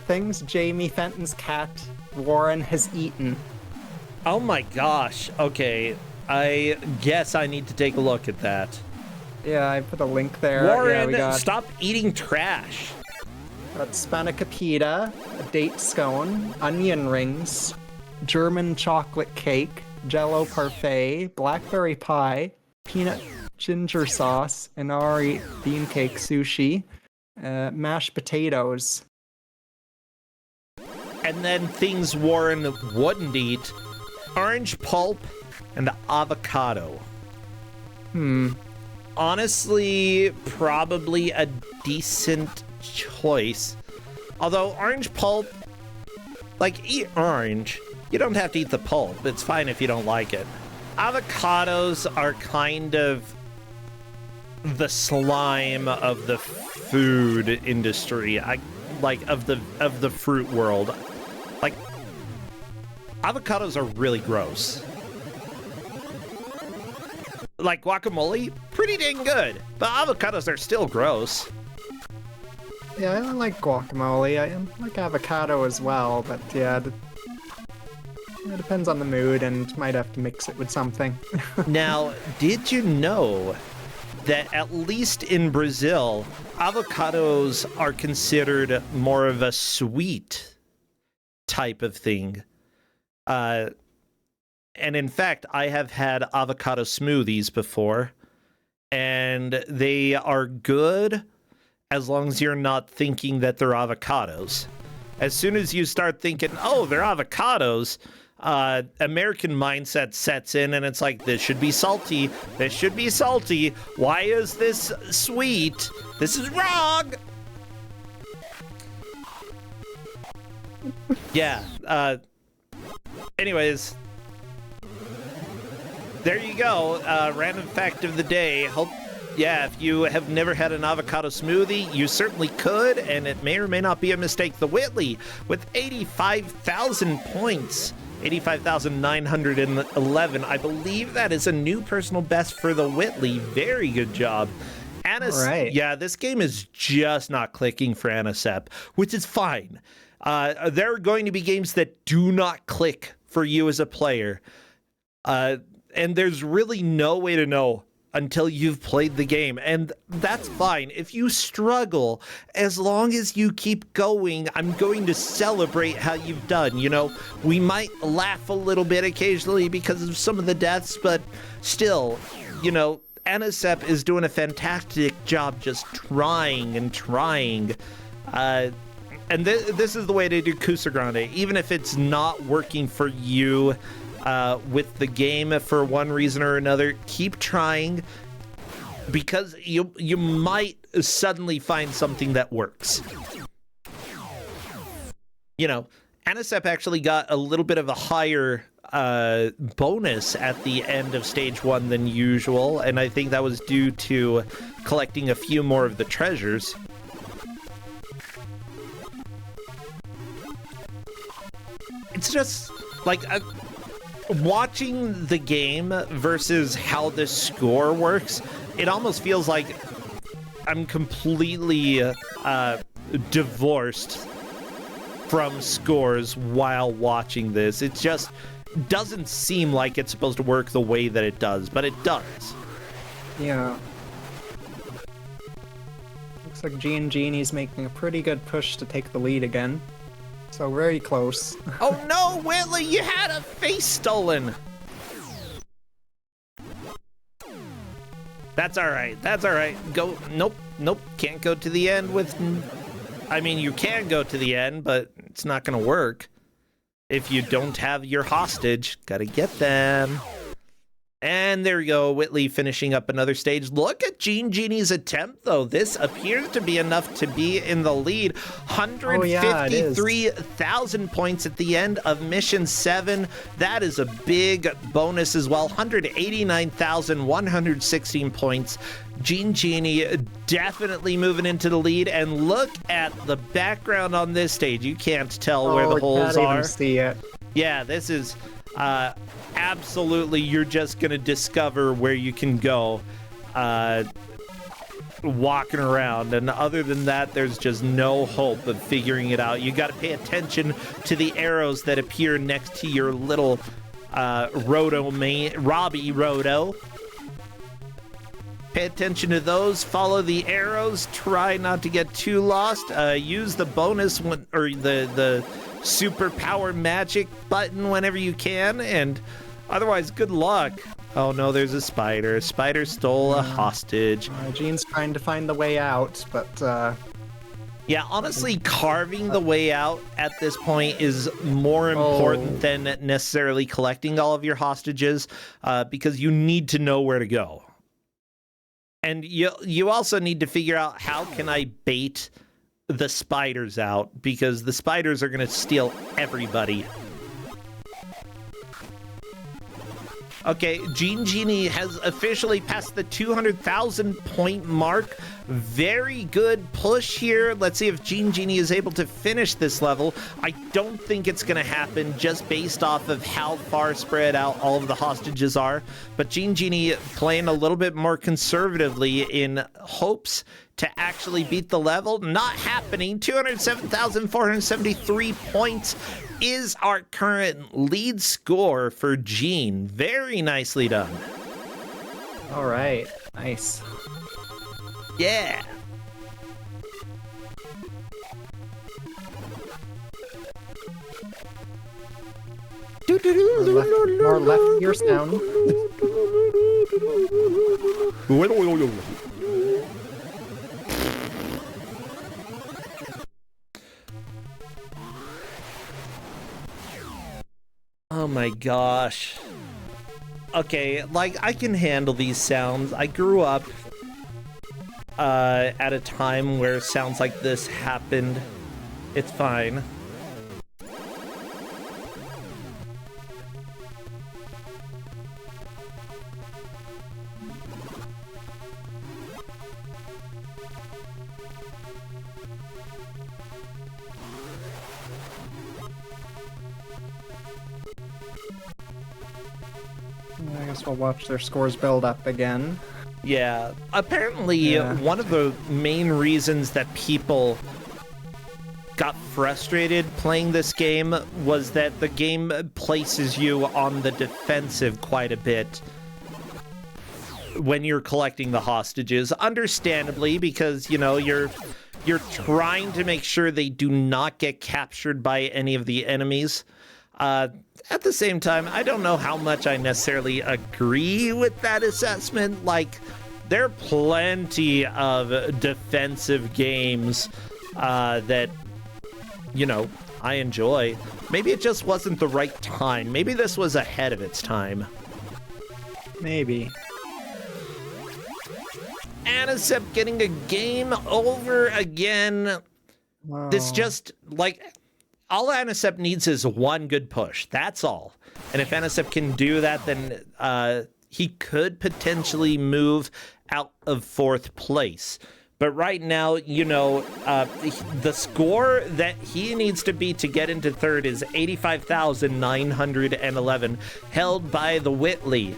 Things Jamie Fenton's cat Warren has eaten. Oh my gosh. Okay, I guess I need to take a look at that. Yeah, I put a link there. Warren, yeah, we got stop eating trash. spanakopita, a date scone, onion rings, German chocolate cake, Jello parfait, blackberry pie, peanut ginger sauce, Inari bean cake sushi, mashed potatoes. And then things Warren wouldn't eat: orange pulp and avocado. Honestly, probably a decent choice. Although orange pulp, like, eat orange. You don't have to eat the pulp. It's fine if you don't like it. Avocados are kind of the slime of the food industry. Of the fruit world. Like, avocados are really gross. Like guacamole, pretty dang good, but avocados are still gross. Yeah, I like guacamole. I like avocado as well, but yeah, it depends on the mood and might have to mix it with something. Now, did you know that at least in Brazil, avocados are considered more of a sweet type of thing? And in fact, I have had avocado smoothies before, and they are good as long as you're not thinking that they're avocados. As soon as you start thinking, oh, they're avocados, American mindset sets in, and it's like, this should be salty. This should be salty. Why is this sweet? This is wrong. Yeah. Anyways, there you go. Random fact of the day. Yeah, if you have never had an avocado smoothie, you certainly could, and it may or may not be a mistake. The Whitley with 85,000 points. 85,911. I believe that is a new personal best for the Whitley. Very good job. Right. Yeah, this game is just not clicking for Anisep, which is fine. There are going to be games that do not click for you as a player. And there's really no way to know until you've played the game. And that's fine. If you struggle, as long as you keep going, I'm going to celebrate how you've done. You know, we might laugh a little bit occasionally because of some of the deaths, but still, you know, Anisep is doing a fantastic job just trying and trying. And this is the way to do Kusogrand8. Even if it's not working for you, with the game for one reason or another, keep trying. because you might suddenly find something that works. You know, Anisep actually got a little bit of a higher bonus at the end of stage 1 than usual, and I think that was due to collecting a few more of the treasures. It's just like watching the game versus how the score works. It almost feels like I'm completely divorced from scores while watching this. It just doesn't seem like it's supposed to work the way that it does, but it does. Yeah. Looks like Genie's making a pretty good push to take the lead again. So very close. Oh no, Whitley, you had a face stolen. That's all right. That's all right. Go. Nope. Can't go to the end with... I mean, you can go to the end, but it's not going to work if you don't have your hostage. Gotta get them. And there we go, Whitley finishing up another stage. Look at Genie's attempt, though. This appears to be enough to be in the lead. 153,000 points at the end of Mission 7. That is a big bonus as well. 189,116 points. Genie definitely moving into the lead. And look at the background on this stage. You can't tell where the holes can't are. even see it. Yeah, this is... absolutely, you're just gonna discover where you can go walking around, and other than that, there's just no hope of figuring it out. You got to pay attention to the arrows that appear next to your little Robby Roto. Pay attention to those, follow the arrows, try not to get too lost, use the bonus one, or the superpower magic button whenever you can, and otherwise, good luck. Oh no, there's a spider. Spider stole a hostage. Gene's trying to find the way out, but... Yeah, honestly, carving the way out at this point is more important than necessarily collecting all of your hostages, because you need to know where to go. And you also need to figure out, how can I bait the spiders out, because the spiders are going to steal everybody. Okay, Genie has officially passed the 200,000 point mark. Very good push here. Let's see if Genie is able to finish this level. I don't think it's going to happen, just based off of how far spread out all of the hostages are. But Genie playing a little bit more conservatively in hopes to actually beat the level. Not happening. 207,473 points is our current lead score for Gene. Very nicely done. All right. Nice. Yeah. More left ear sound. Oh my gosh. Okay, like, I can handle these sounds. I grew up at a time where sounds like this happened. It's fine. I guess we'll watch their scores build up again. Yeah, apparently one of the main reasons that people got frustrated playing this game was that the game places you on the defensive quite a bit when you're collecting the hostages. Understandably, because, you know, you're trying to make sure they do not get captured by any of the enemies. At the same time, I don't know how much I necessarily agree with that assessment. Like, there are plenty of defensive games that, you know, I enjoy. Maybe it just wasn't the right time. Maybe this was ahead of its time. Maybe. Anisep getting a game over again. Wow. This just, like, all Anisep needs is one good push. That's all. And if Anisep can do that, then he could potentially move out of 4th place. But right now, you know, the score that he needs to beat to get into 3rd is 85,911, held by the Whitley.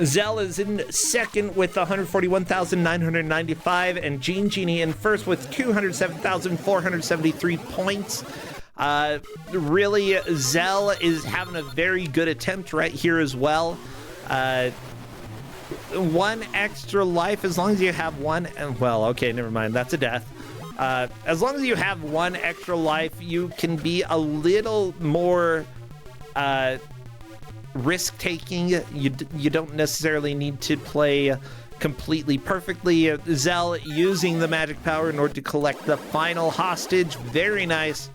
Zell is in 2nd with 141,995, and Gene Genie in 1st with 207,473 points. Really, Zell is having a very good attempt right here as well. 1 extra life, as long as you have one, and well, okay, never mind, that's a death. As long as you have 1 extra life, you can be a little more risk-taking. You don't necessarily need to play completely perfectly. Zell using the magic power in order to collect the final hostage. Very nice.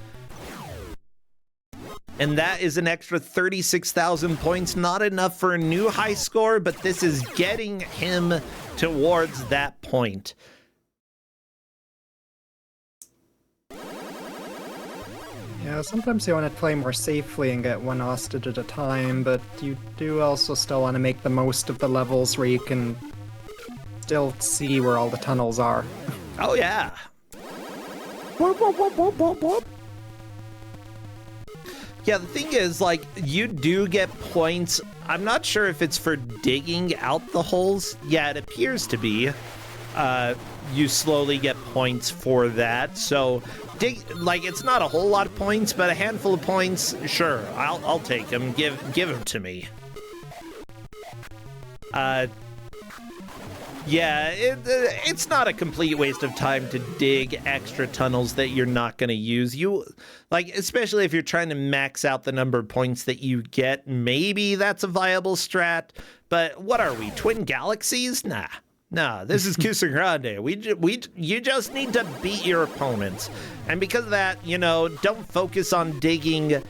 And that is an extra 36,000 points. Not enough for a new high score, but this is getting him towards that point. Yeah, sometimes you want to play more safely and get 1 hostage at a time, but you do also still want to make the most of the levels where you can still see where all the tunnels are. Oh, yeah. Yeah, the thing is, like, you do get points. I'm not sure if it's for digging out the holes. Yeah, it appears to be. You slowly get points for that. So, it's not a whole lot of points, but a handful of points, sure, I'll take them. Give them to me. Yeah, it's not a complete waste of time to dig extra tunnels that you're not going to use. Especially if you're trying to max out the number of points that you get, maybe that's a viable strat. But what are we, Twin Galaxies? Nah, this is Kusogrand8. You just need to beat your opponents. And because of that, you know, don't focus on digging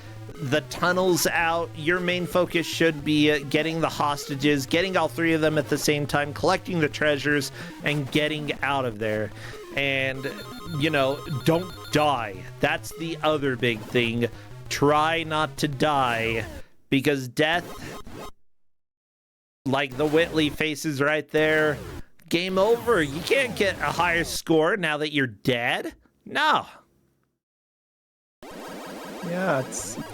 the tunnels out. Your main focus should be getting the hostages, getting all 3 of them at the same time, collecting the treasures, and getting out of there. And, you know, don't die. That's the other big thing. Try not to die, because death, like the Whitley faces right there, game over. You can't get a higher score now that you're dead. No. Yeah,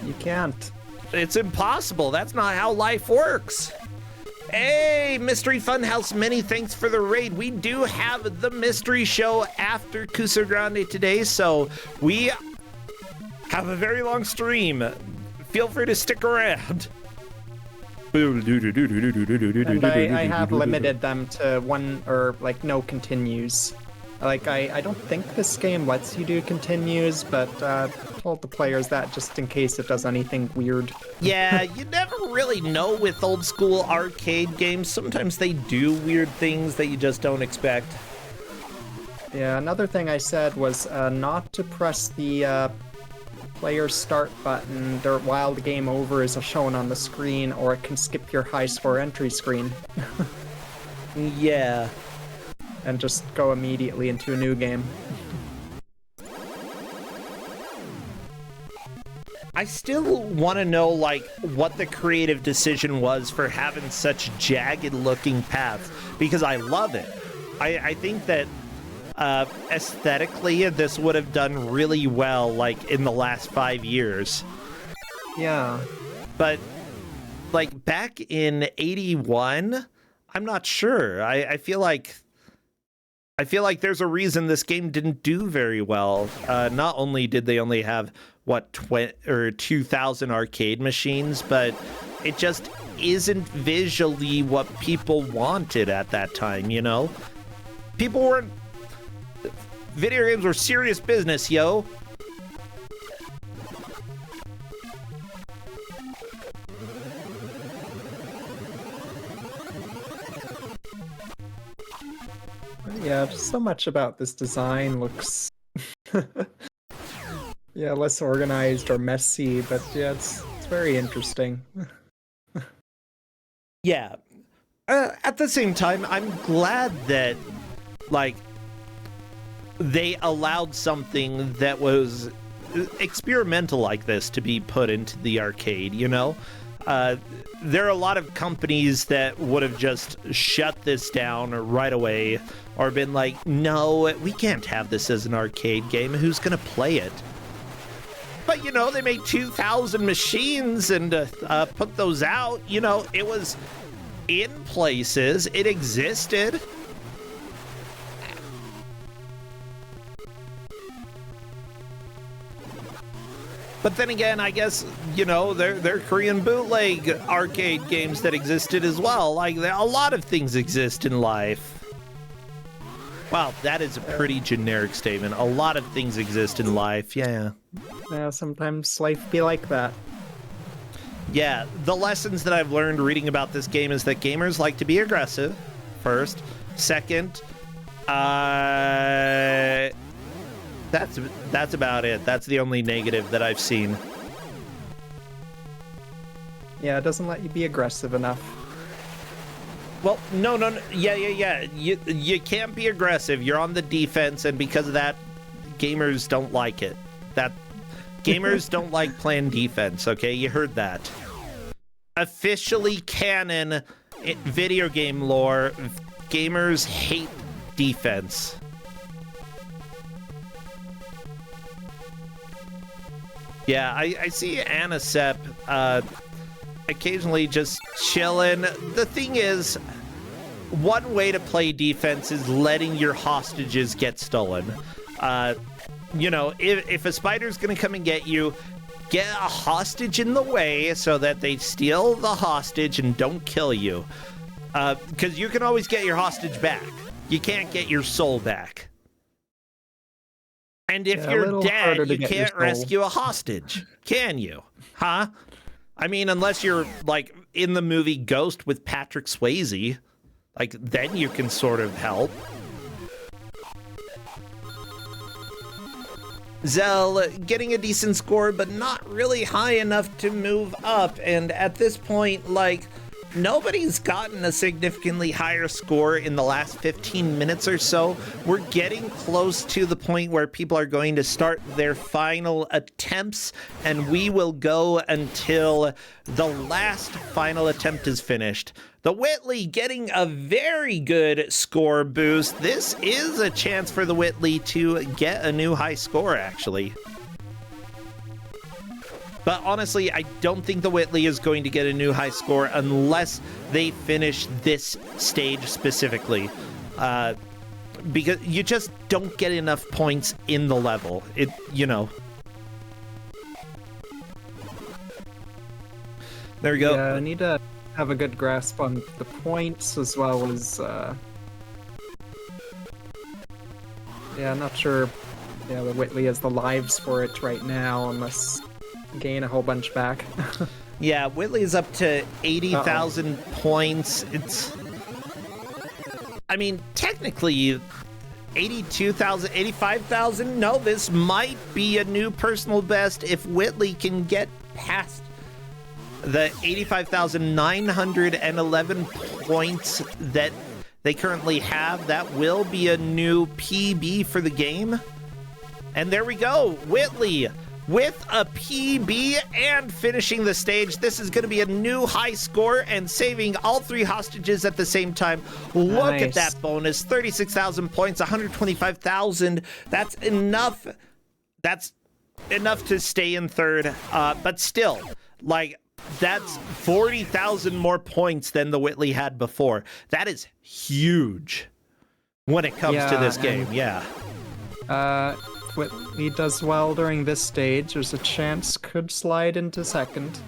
you can't. It's impossible. That's not how life works. Hey, Mystery Funhouse, many thanks for the raid. We do have the mystery show after Kusogrand8 today, so we have a very long stream. Feel free to stick around. And I have limited them to 1 or no continues. I don't think this game lets you do continues, but told the players that just in case it does anything weird. Yeah, you never really know with old school arcade games. Sometimes they do weird things that you just don't expect. Yeah, another thing I said was not to press the player start button while the game over is shown on the screen, or it can skip your high score entry screen. Yeah. And just go immediately into a new game. I still want to know, what the creative decision was for having such jagged-looking paths, because I love it. I think that aesthetically, this would have done really well, in the last 5 years. Yeah. But, back in 81, I'm not sure. I feel like there's a reason this game didn't do very well. Not only did they only have 2,000 arcade machines, but it just isn't visually what people wanted at that time, you know? Video games were serious business, yo. Yeah, just so much about this design looks less organized or messy, but yeah, it's very interesting. Yeah. At the same time, I'm glad that, like, they allowed something that was experimental like this to be put into the arcade, you know? There are a lot of companies that would have just shut this down right away or been like, no, we can't have this as an arcade game. Who's going to play it? But, you know, they made 2,000 machines and put those out. You know, it was in places. It existed. But then again, I guess, you know, they're Korean bootleg arcade games that existed as well. Like, a lot of things exist in life. Wow, that is a pretty generic statement. A lot of things exist in life, yeah. Yeah, sometimes life be like that. Yeah, the lessons that I've learned reading about this game is that gamers like to be aggressive, first. Second, That's about it. That's the only negative that I've seen. Yeah, it doesn't let you be aggressive enough. Well, no. Yeah. You can't be aggressive. You're on the defense, and because of that, gamers don't like it. Gamers don't like playing defense, okay? You heard that. Officially canon video game lore, gamers hate defense. Yeah, I see Anasep occasionally just chilling. The thing is, one way to play defense is letting your hostages get stolen. You know, if a spider's gonna come and get you, get a hostage in the way so that they steal the hostage and don't kill you. Because you can always get your hostage back. You can't get your soul back. And if you're dead, you can't rescue a hostage, can you? Huh? I mean, unless you're, like, in the movie Ghost with Patrick Swayze, like, then you can sort of help. Zell getting a decent score, but not really high enough to move up. And at this point, like, nobody's gotten a significantly higher score in the last 15 minutes or so. We're getting close to the point where people are going to start their final attempts, and we will go until the last final attempt is finished. The Whitley getting a very good score boost. This is a chance for the Whitley to get a new high score, actually. But honestly, I don't think the Whitley is going to get a new high score unless they finish this stage specifically. Because you just don't get enough points in the level. You know. There we go. Yeah, I need to have a good grasp on the points as well as... Yeah, I'm not sure the Whitley has the lives for it right now, unless... gain a whole bunch back. Yeah, Whitley is up to 80,000 points. I mean, technically, 82,000, 85,000? No, this might be a new personal best if Whitley can get past the 85,911 points that they currently have. That will be a new PB for the game. And there we go, Whitley with a PB and finishing the stage. This is going to be a new high score and saving all three hostages at the same time. Look at that bonus. 36,000 points, 125,000. That's enough. That's enough to stay in third. But still, like, that's 40,000 more points than the Whitley had before. That is huge when it comes to this game. Yeah. Whitley does well during this stage. There's a chance could slide into second.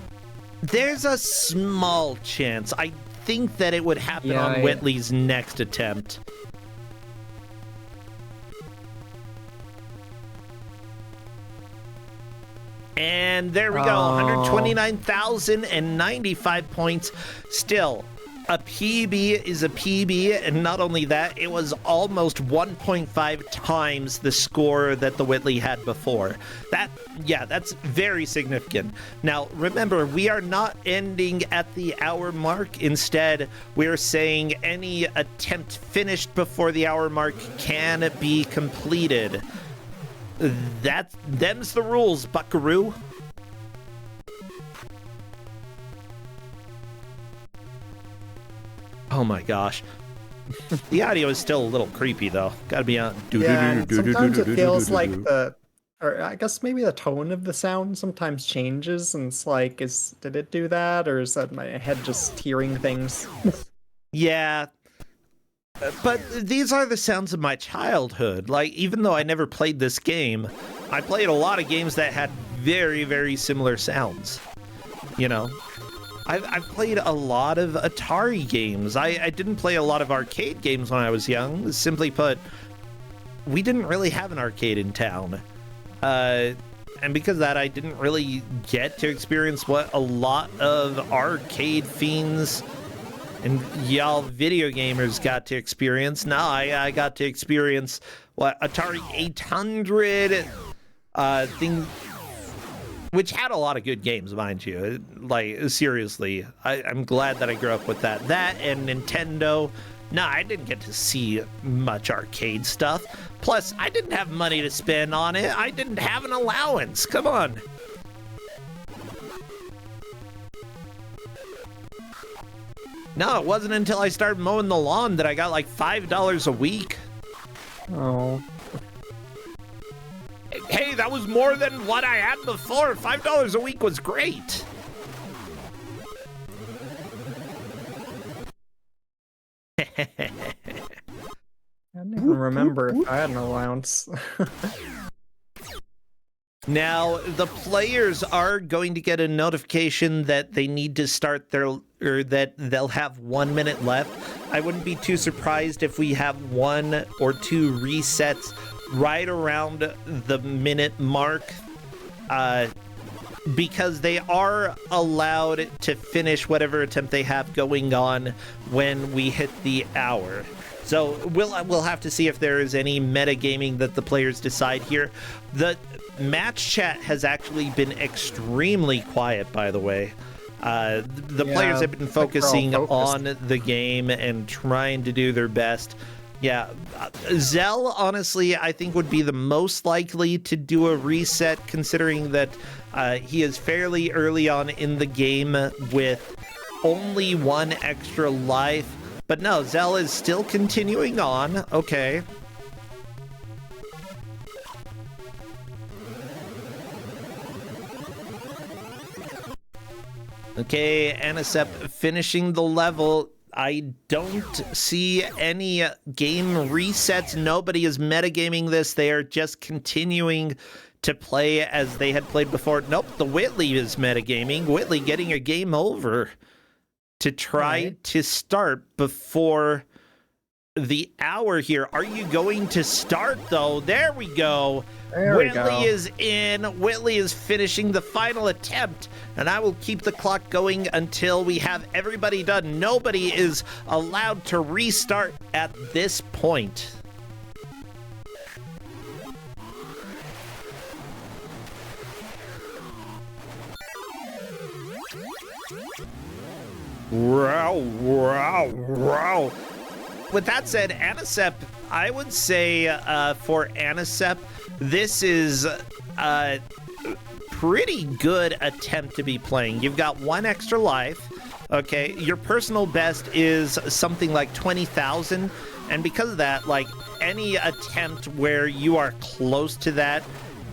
There's a small chance. I think that it would happen on Whitley's next attempt. And there we go, 129,095 points. Still, A PB is a PB, and not only that, it was almost 1.5 times the score that the Whitley had before. That's very significant. Now, remember, we are not ending at the hour mark. Instead, we're saying any attempt finished before the hour mark can be completed. Them's the rules, buckaroo. Oh my gosh. The audio is still a little creepy though. Gotta be on. Yeah, sometimes it feels like or I guess maybe the tone of the sound sometimes changes, and it's like, did it do that, or is that my head just hearing things? Yeah. But these are the sounds of my childhood. Like, even though I never played this game, I played a lot of games that had very, very similar sounds. You know? I've played a lot of Atari games. I didn't play a lot of arcade games when I was young. Simply put, we didn't really have an arcade in town. And because of that, I didn't really get to experience what a lot of arcade fiends and y'all video gamers got to experience. Now I got to experience what Atari 800 thing, which had a lot of good games, mind you. Like, seriously, I'm glad that I grew up with that. That and Nintendo. Nah, I didn't get to see much arcade stuff. Plus, I didn't have money to spend on it. I didn't have an allowance. Come on. No, it wasn't until I started mowing the lawn that I got like $5 a week. Oh. Hey, that was more than what I had before. $5 a week was great. I don't even remember if I had an allowance. Now, the players are going to get a notification that they need to start that they'll have 1 minute left. I wouldn't be too surprised if we have 1 or 2 resets right around the minute mark, because they are allowed to finish whatever attempt they have going on when we hit the hour. So we'll have to see if there is any metagaming that the players decide here. The match chat has actually been extremely quiet, by the way. The players have been focusing on the game and trying to do their best. Yeah, Zell, honestly, I think would be the most likely to do a reset, considering that he is fairly early on in the game with only 1 extra life. But no, Zell is still continuing on. Okay. Okay, Anisep finishing the level. I don't see any game resets. Nobody is metagaming this. They are just continuing to play as they had played before. Nope, the Whitley is metagaming. Whitley getting a game over to try to start before the hour here. Are you going to start, though? There we go. Whitley is in. Whitley is finishing the final attempt, and I will keep the clock going until we have everybody done. Nobody is allowed to restart at this point. With that said, Anisep, I would say for Anisep, this is a pretty good attempt to be playing. You've got 1 extra life, okay? Your personal best is something like 20,000, and because of that, like, any attempt where you are close to that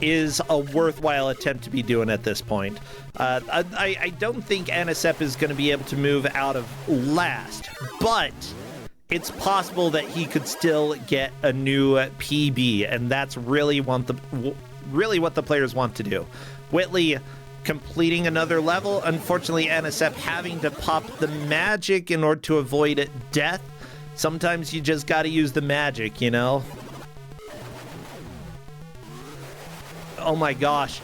is a worthwhile attempt to be doing at this point. I don't think Anisep is going to be able to move out of last, but it's possible that he could still get a new PB, and that's really what the players want to do. Whitley completing another level. Unfortunately, Anisep having to pop the magic in order to avoid death. Sometimes you just got to use the magic, you know? Oh my gosh.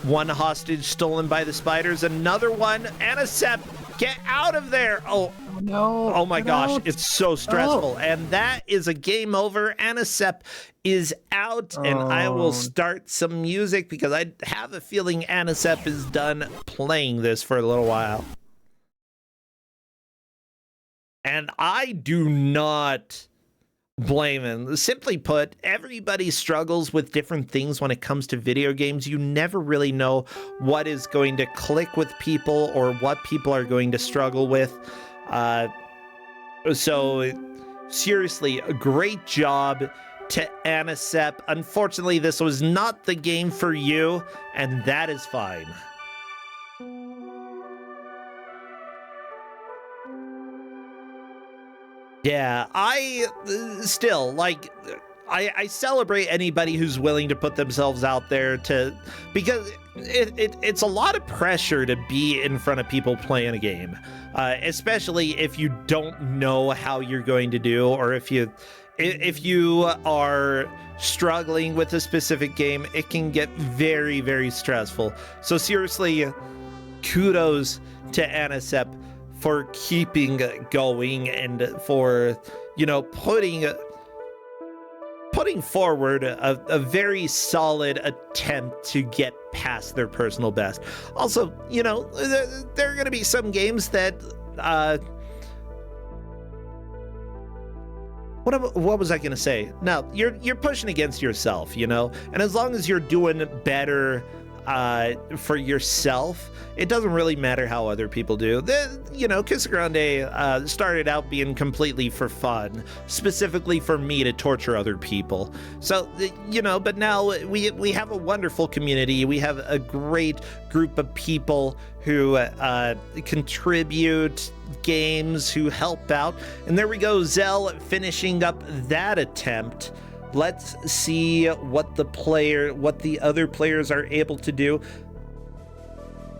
1 hostage stolen by the spiders. Another one. Anisep, get out of there. Oh, No. Oh my get gosh, out. it's so stressful. And that is a game over. Anisep is out, and I will start some music because I have a feeling Anisep is done playing this for a little while. And I do not blame him. Simply put, everybody struggles with different things when it comes to video games. You never really know what is going to click with people or what people are going to struggle with. So seriously, a great job to Anisep. Unfortunately, this was not the game for you, and that is fine. Yeah, I still, like, I celebrate anybody who's willing to put themselves out there because it's a lot of pressure to be in front of people playing a game, especially if you don't know how you're going to do, or if you are struggling with a specific game, it can get very, very stressful. So seriously, kudos to Anisep for keeping going and for, putting forward a very solid attempt to get past their personal best. Also, there are going to be some games that what was I going to say? No, you're pushing against yourself, and as long as you're doing better for yourself, it doesn't really matter how other people do. Kusogrand8 started out being completely for fun, specifically for me to torture other people. So, but now we have a wonderful community. We have a great group of people who contribute games, who help out. And there we go, Zell finishing up that attempt. Let's see what the other players are able to do.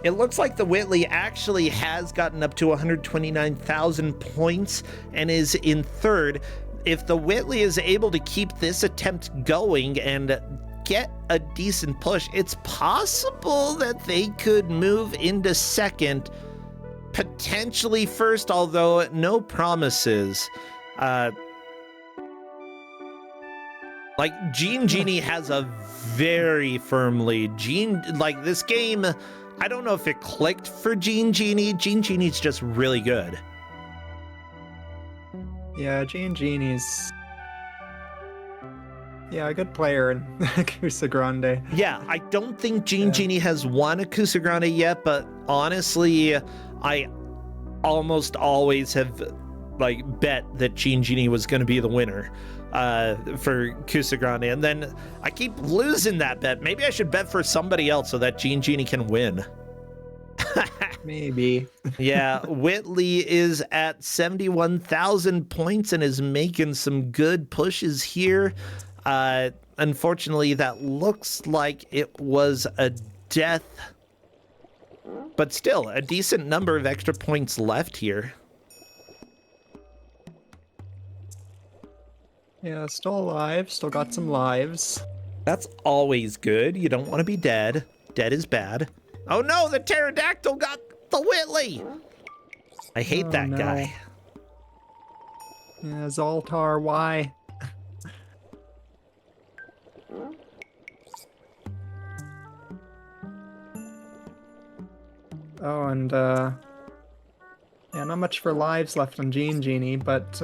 It looks like the Whitley actually has gotten up to 129,000 points and is in third. If the Whitley is able to keep this attempt going and get a decent push, it's possible that they could move into second, potentially first, although no promises. Like, Gene Genie has a very firm lead. This game, I don't know if it clicked for Gene Genie. Gene Genie's just really good. Yeah, Gene Genie's... yeah, a good player in Kusogrand8. Yeah, I don't think Gene Genie has won a Kusogrand8 yet, but honestly, I almost always have, bet that Gene Genie was going to be the winner for Kusogrand8, and then I keep losing that bet. Maybe I should bet for somebody else so that Gene Genie can win. Maybe. Yeah, Whitley is at 71,000 points and is making some good pushes here. Unfortunately, that looks like it was a death, but still a decent number of extra points left here. Yeah, still alive, still got some lives. That's always good. You don't want to be dead. Dead is bad. Oh no, the pterodactyl got the Whitley! I hate that guy. Yeah, Zoltar, why? Oh, and yeah, not much for lives left on Gene Genie, but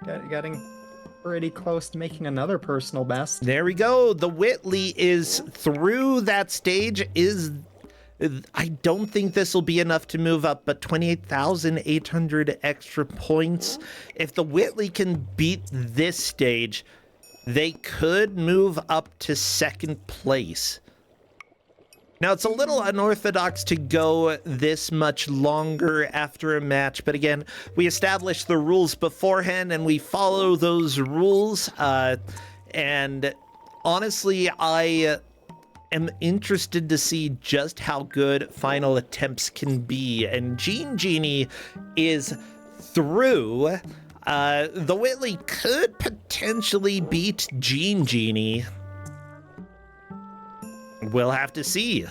getting pretty close to making another personal best. There we go. The Whitley is through that stage. I don't think this will be enough to move up, but 28,800 extra points. If the Whitley can beat this stage, they could move up to second place. Now, it's a little unorthodox to go this much longer after a match, but again, we established the rules beforehand and we follow those rules. And honestly, I am interested to see just how good final attempts can be. And Gene Genie is through. The Whitley could potentially beat Gene Genie. We'll have to see.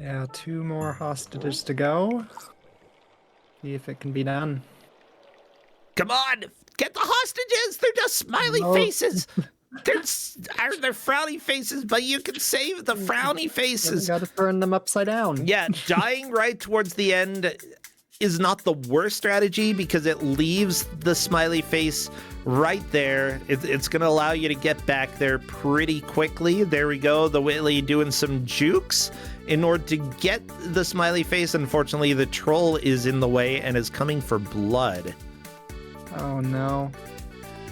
Yeah, 2 more hostages to go. See if it can be done. Come on, get the hostages. They're just smiley faces. They're frowny faces, but you can save the frowny faces. Got to turn them upside down. Yeah, dying right towards the end is not the worst strategy because it leaves the smiley face right there. It's going to allow you to get back there pretty quickly. There we go. The Whitley doing some jukes in order to get the smiley face. Unfortunately, the troll is in the way and is coming for blood. Oh, no.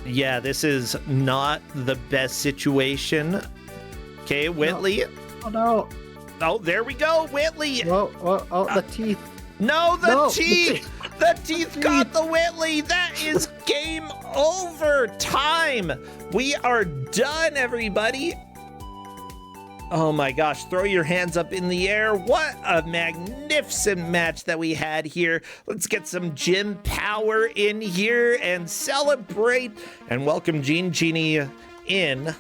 Yeah, this is not the best situation. Okay, Whitley. No. Oh, no. Oh, there we go, Whitley. Oh, the teeth. No, the teeth! The teeth got the Whitley! That is game over time! We are done, everybody! Oh my gosh, throw your hands up in the air. What a magnificent match that we had here. Let's get some gym power in here and celebrate. And welcome Gene Genie in.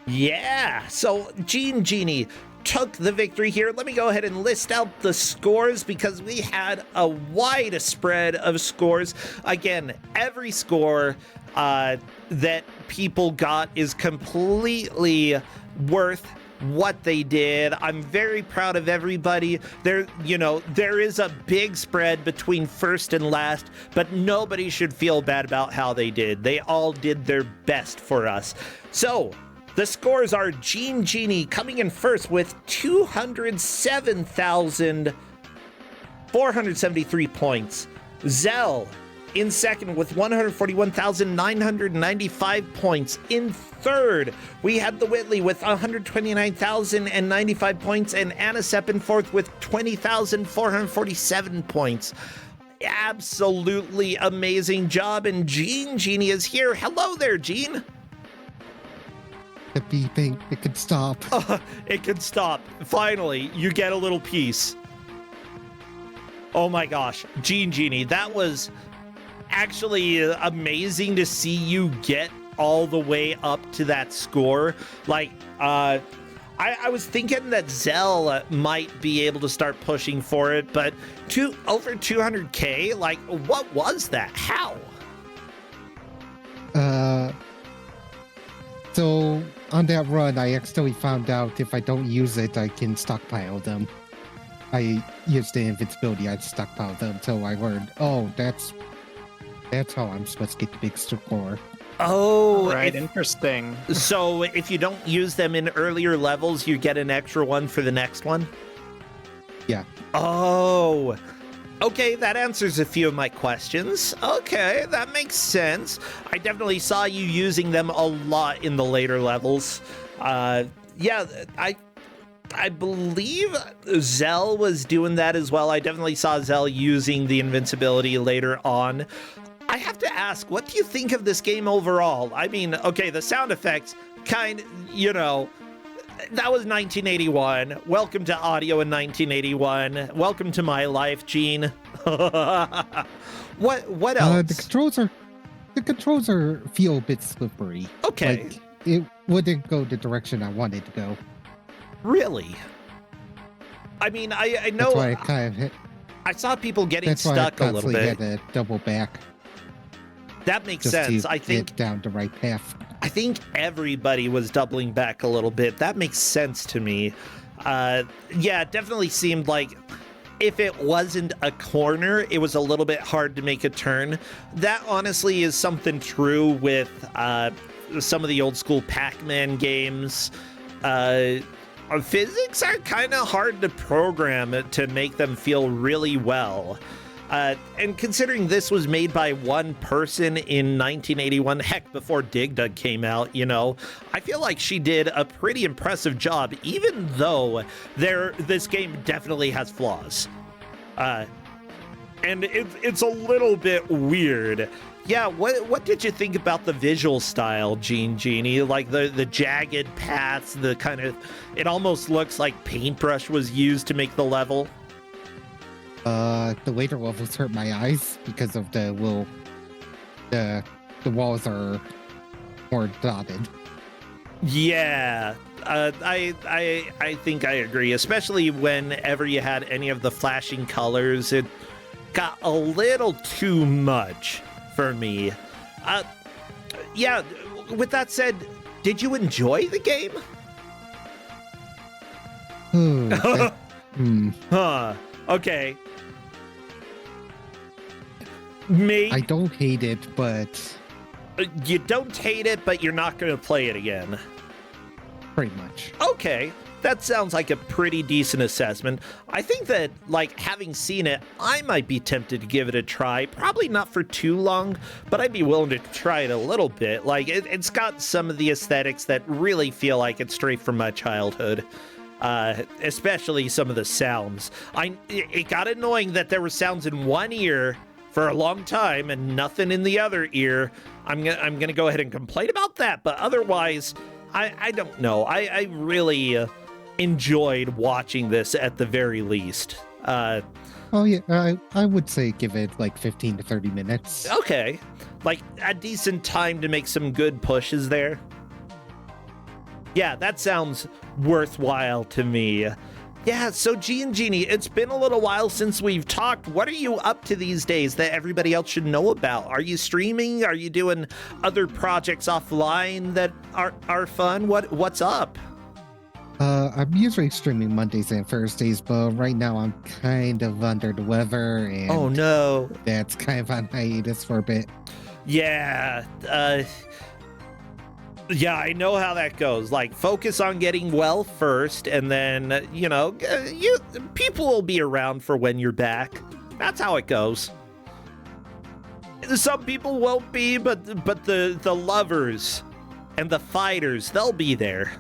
Yeah, so Gene Genie took the victory here. Let me go ahead and list out the scores because we had a wide spread of scores. Again, every score that people got is completely worth what they did. I'm very proud of everybody. There is a big spread between first and last, but nobody should feel bad about how they did. They all did their best for us. So, the scores are Gene Genie coming in first with 207,473 points. Zell in second with 141,995 points. In third, we had the Whitley with 129,095 points, and Anisep in fourth with 20,447 points. Absolutely amazing job, and Gene Genie is here. Hello there, Gene. The beeping, it could stop. It could stop. Finally, you get a little peace. Oh my gosh, Gene Genie, that was actually amazing to see you get all the way up to that score. Like, I was thinking that Zell might be able to start pushing for it, but over 200K, like, what was that? How? So on that run, I accidentally found out if I don't use it, I can stockpile them. I used the invincibility, I'd stockpile them, so I learned, oh, that's how I'm supposed to get the big score. Oh, right, interesting. So if you don't use them in earlier levels, you get an extra one for the next one? Yeah. Oh, okay, that answers a few of my questions. Okay, that makes sense. I definitely saw you using them a lot in the later levels. Yeah, I believe Zell was doing that as well. I definitely saw Zell using the invincibility later on. I have to ask, what do you think of this game overall? I mean, okay, the sound effects, that was 1981. Welcome to audio in 1981. Welcome to my life, Gene. What else? The controls feel a bit slippery. Okay. Like, it wouldn't go the direction I wanted to go. Really? I mean, I know. That's why I kind of hit. I saw people getting That's stuck why I a little bit. Had to double back. That makes just sense. To I think get down the right path. I think everybody was doubling back a little bit. That makes sense to me. Yeah, it definitely seemed like if it wasn't a corner, it was a little bit hard to make a turn. That honestly is something true with some of the old school Pac-Man games. Physics are kind of hard to program to make them feel really well. And considering this was made by one person in 1981, heck, before Dig Dug came out, I feel like she did a pretty impressive job, even though this game definitely has flaws. And it's a little bit weird. Yeah, what did you think about the visual style, Gene Genie? Like the jagged paths, the kind of, it almost looks like paintbrush was used to make the level. The later levels hurt my eyes because of the walls are more dotted. Yeah, I think I agree, especially whenever you had any of the flashing colors. It got a little too much for me. Yeah, with that said, did you enjoy the game? Huh. Okay. I don't hate it, but You don't hate it, but you're not going to play it again. pretty much. Okay, that sounds like a pretty decent assessment. I think that, like, having seen it, I might be tempted to give it a try. Probably not for too long, but I'd be willing to try it a little bit. Like, it's got some of the aesthetics that really feel like it's straight from my childhood. Especially some of the sounds. It got annoying that there were sounds in one ear for a long time and nothing in the other ear. I'm gonna go ahead and complain about that, but otherwise, I don't know. I really enjoyed watching this at the very least. Oh yeah, I would say give it like 15 to 30 minutes. Okay, like a decent time to make some good pushes there. Yeah, that sounds worthwhile to me. Yeah, so G and Genie, it's been a little while since we've talked. What are you up to these days that everybody else should know about? Are you streaming? Are you doing other projects offline that are fun? What's up? I'm usually streaming Mondays and Thursdays, but right now I'm kind of under the weather, and Oh no. that's kind of on hiatus for a bit. Yeah, yeah, I know how that goes. Like, focus on getting well first, and then, people will be around for when you're back. That's how it goes. Some people won't be, but the lovers and the fighters, they'll be there.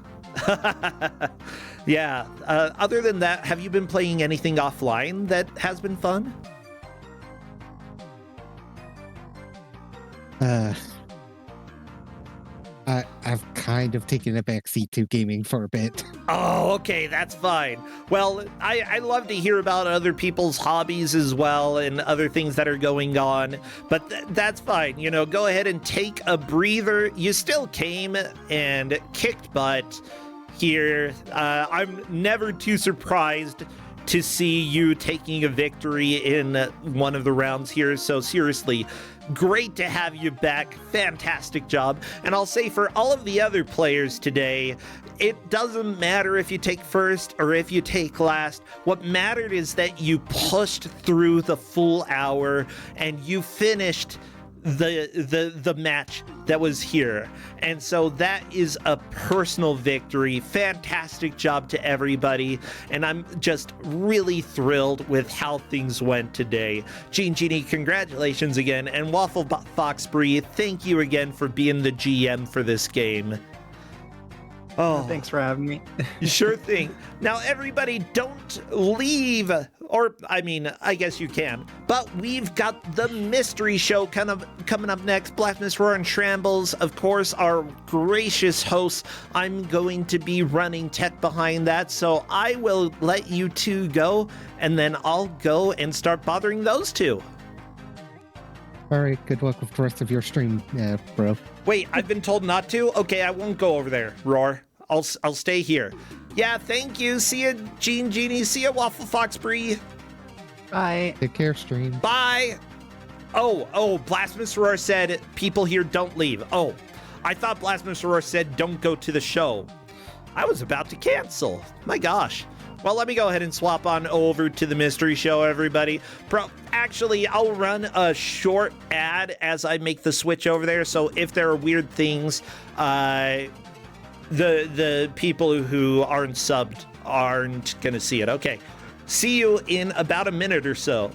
Yeah. Other than that, have you been playing anything offline that has been fun? I've kind of taken a backseat to gaming for a bit. Oh, okay, that's fine. Well, I love to hear about other people's hobbies as well and other things that are going on, but that's fine. Go ahead and take a breather. You still came and kicked butt here. I'm never too surprised to see you taking a victory in one of the rounds here, so seriously, great to have you back. Fantastic job. And I'll say for all of the other players today, it doesn't matter if you take first or if you take last. What mattered is that you pushed through the full hour and you finished the match that was here. And so that is a personal victory. Fantastic job to everybody. And I'm just really thrilled with how things went today. Genie, congratulations again. And Waffle Foxbury, thank you again for being the GM for this game. Oh, Thanks for having me. sure thing. Now, everybody, don't leave. Or, I guess you can. But we've got the mystery show coming up next. Blackness, Roar, and Shambles, of course, our gracious hosts. I'm going to be running tech behind that, so I will let you two go, and then I'll go and start bothering those two. All right, good luck with the rest of your stream, bro. Wait, I've been told not to? Okay, I won't go over there, Roar. I'll stay here. Yeah, thank you. See ya, Genie. See ya, Waffle Foxbury. Bye. Take care, stream. Bye. Oh, Blasphemous Roar said people here don't leave. Oh, I thought Blasphemous Roar said don't go to the show. I was about to cancel. My gosh. Well, let me go ahead and swap on over to the mystery show, everybody. Actually, I'll run a short ad as I make the switch over there. So if there are weird things, the people who aren't subbed aren't going to see it. Okay. See you in about a minute or so.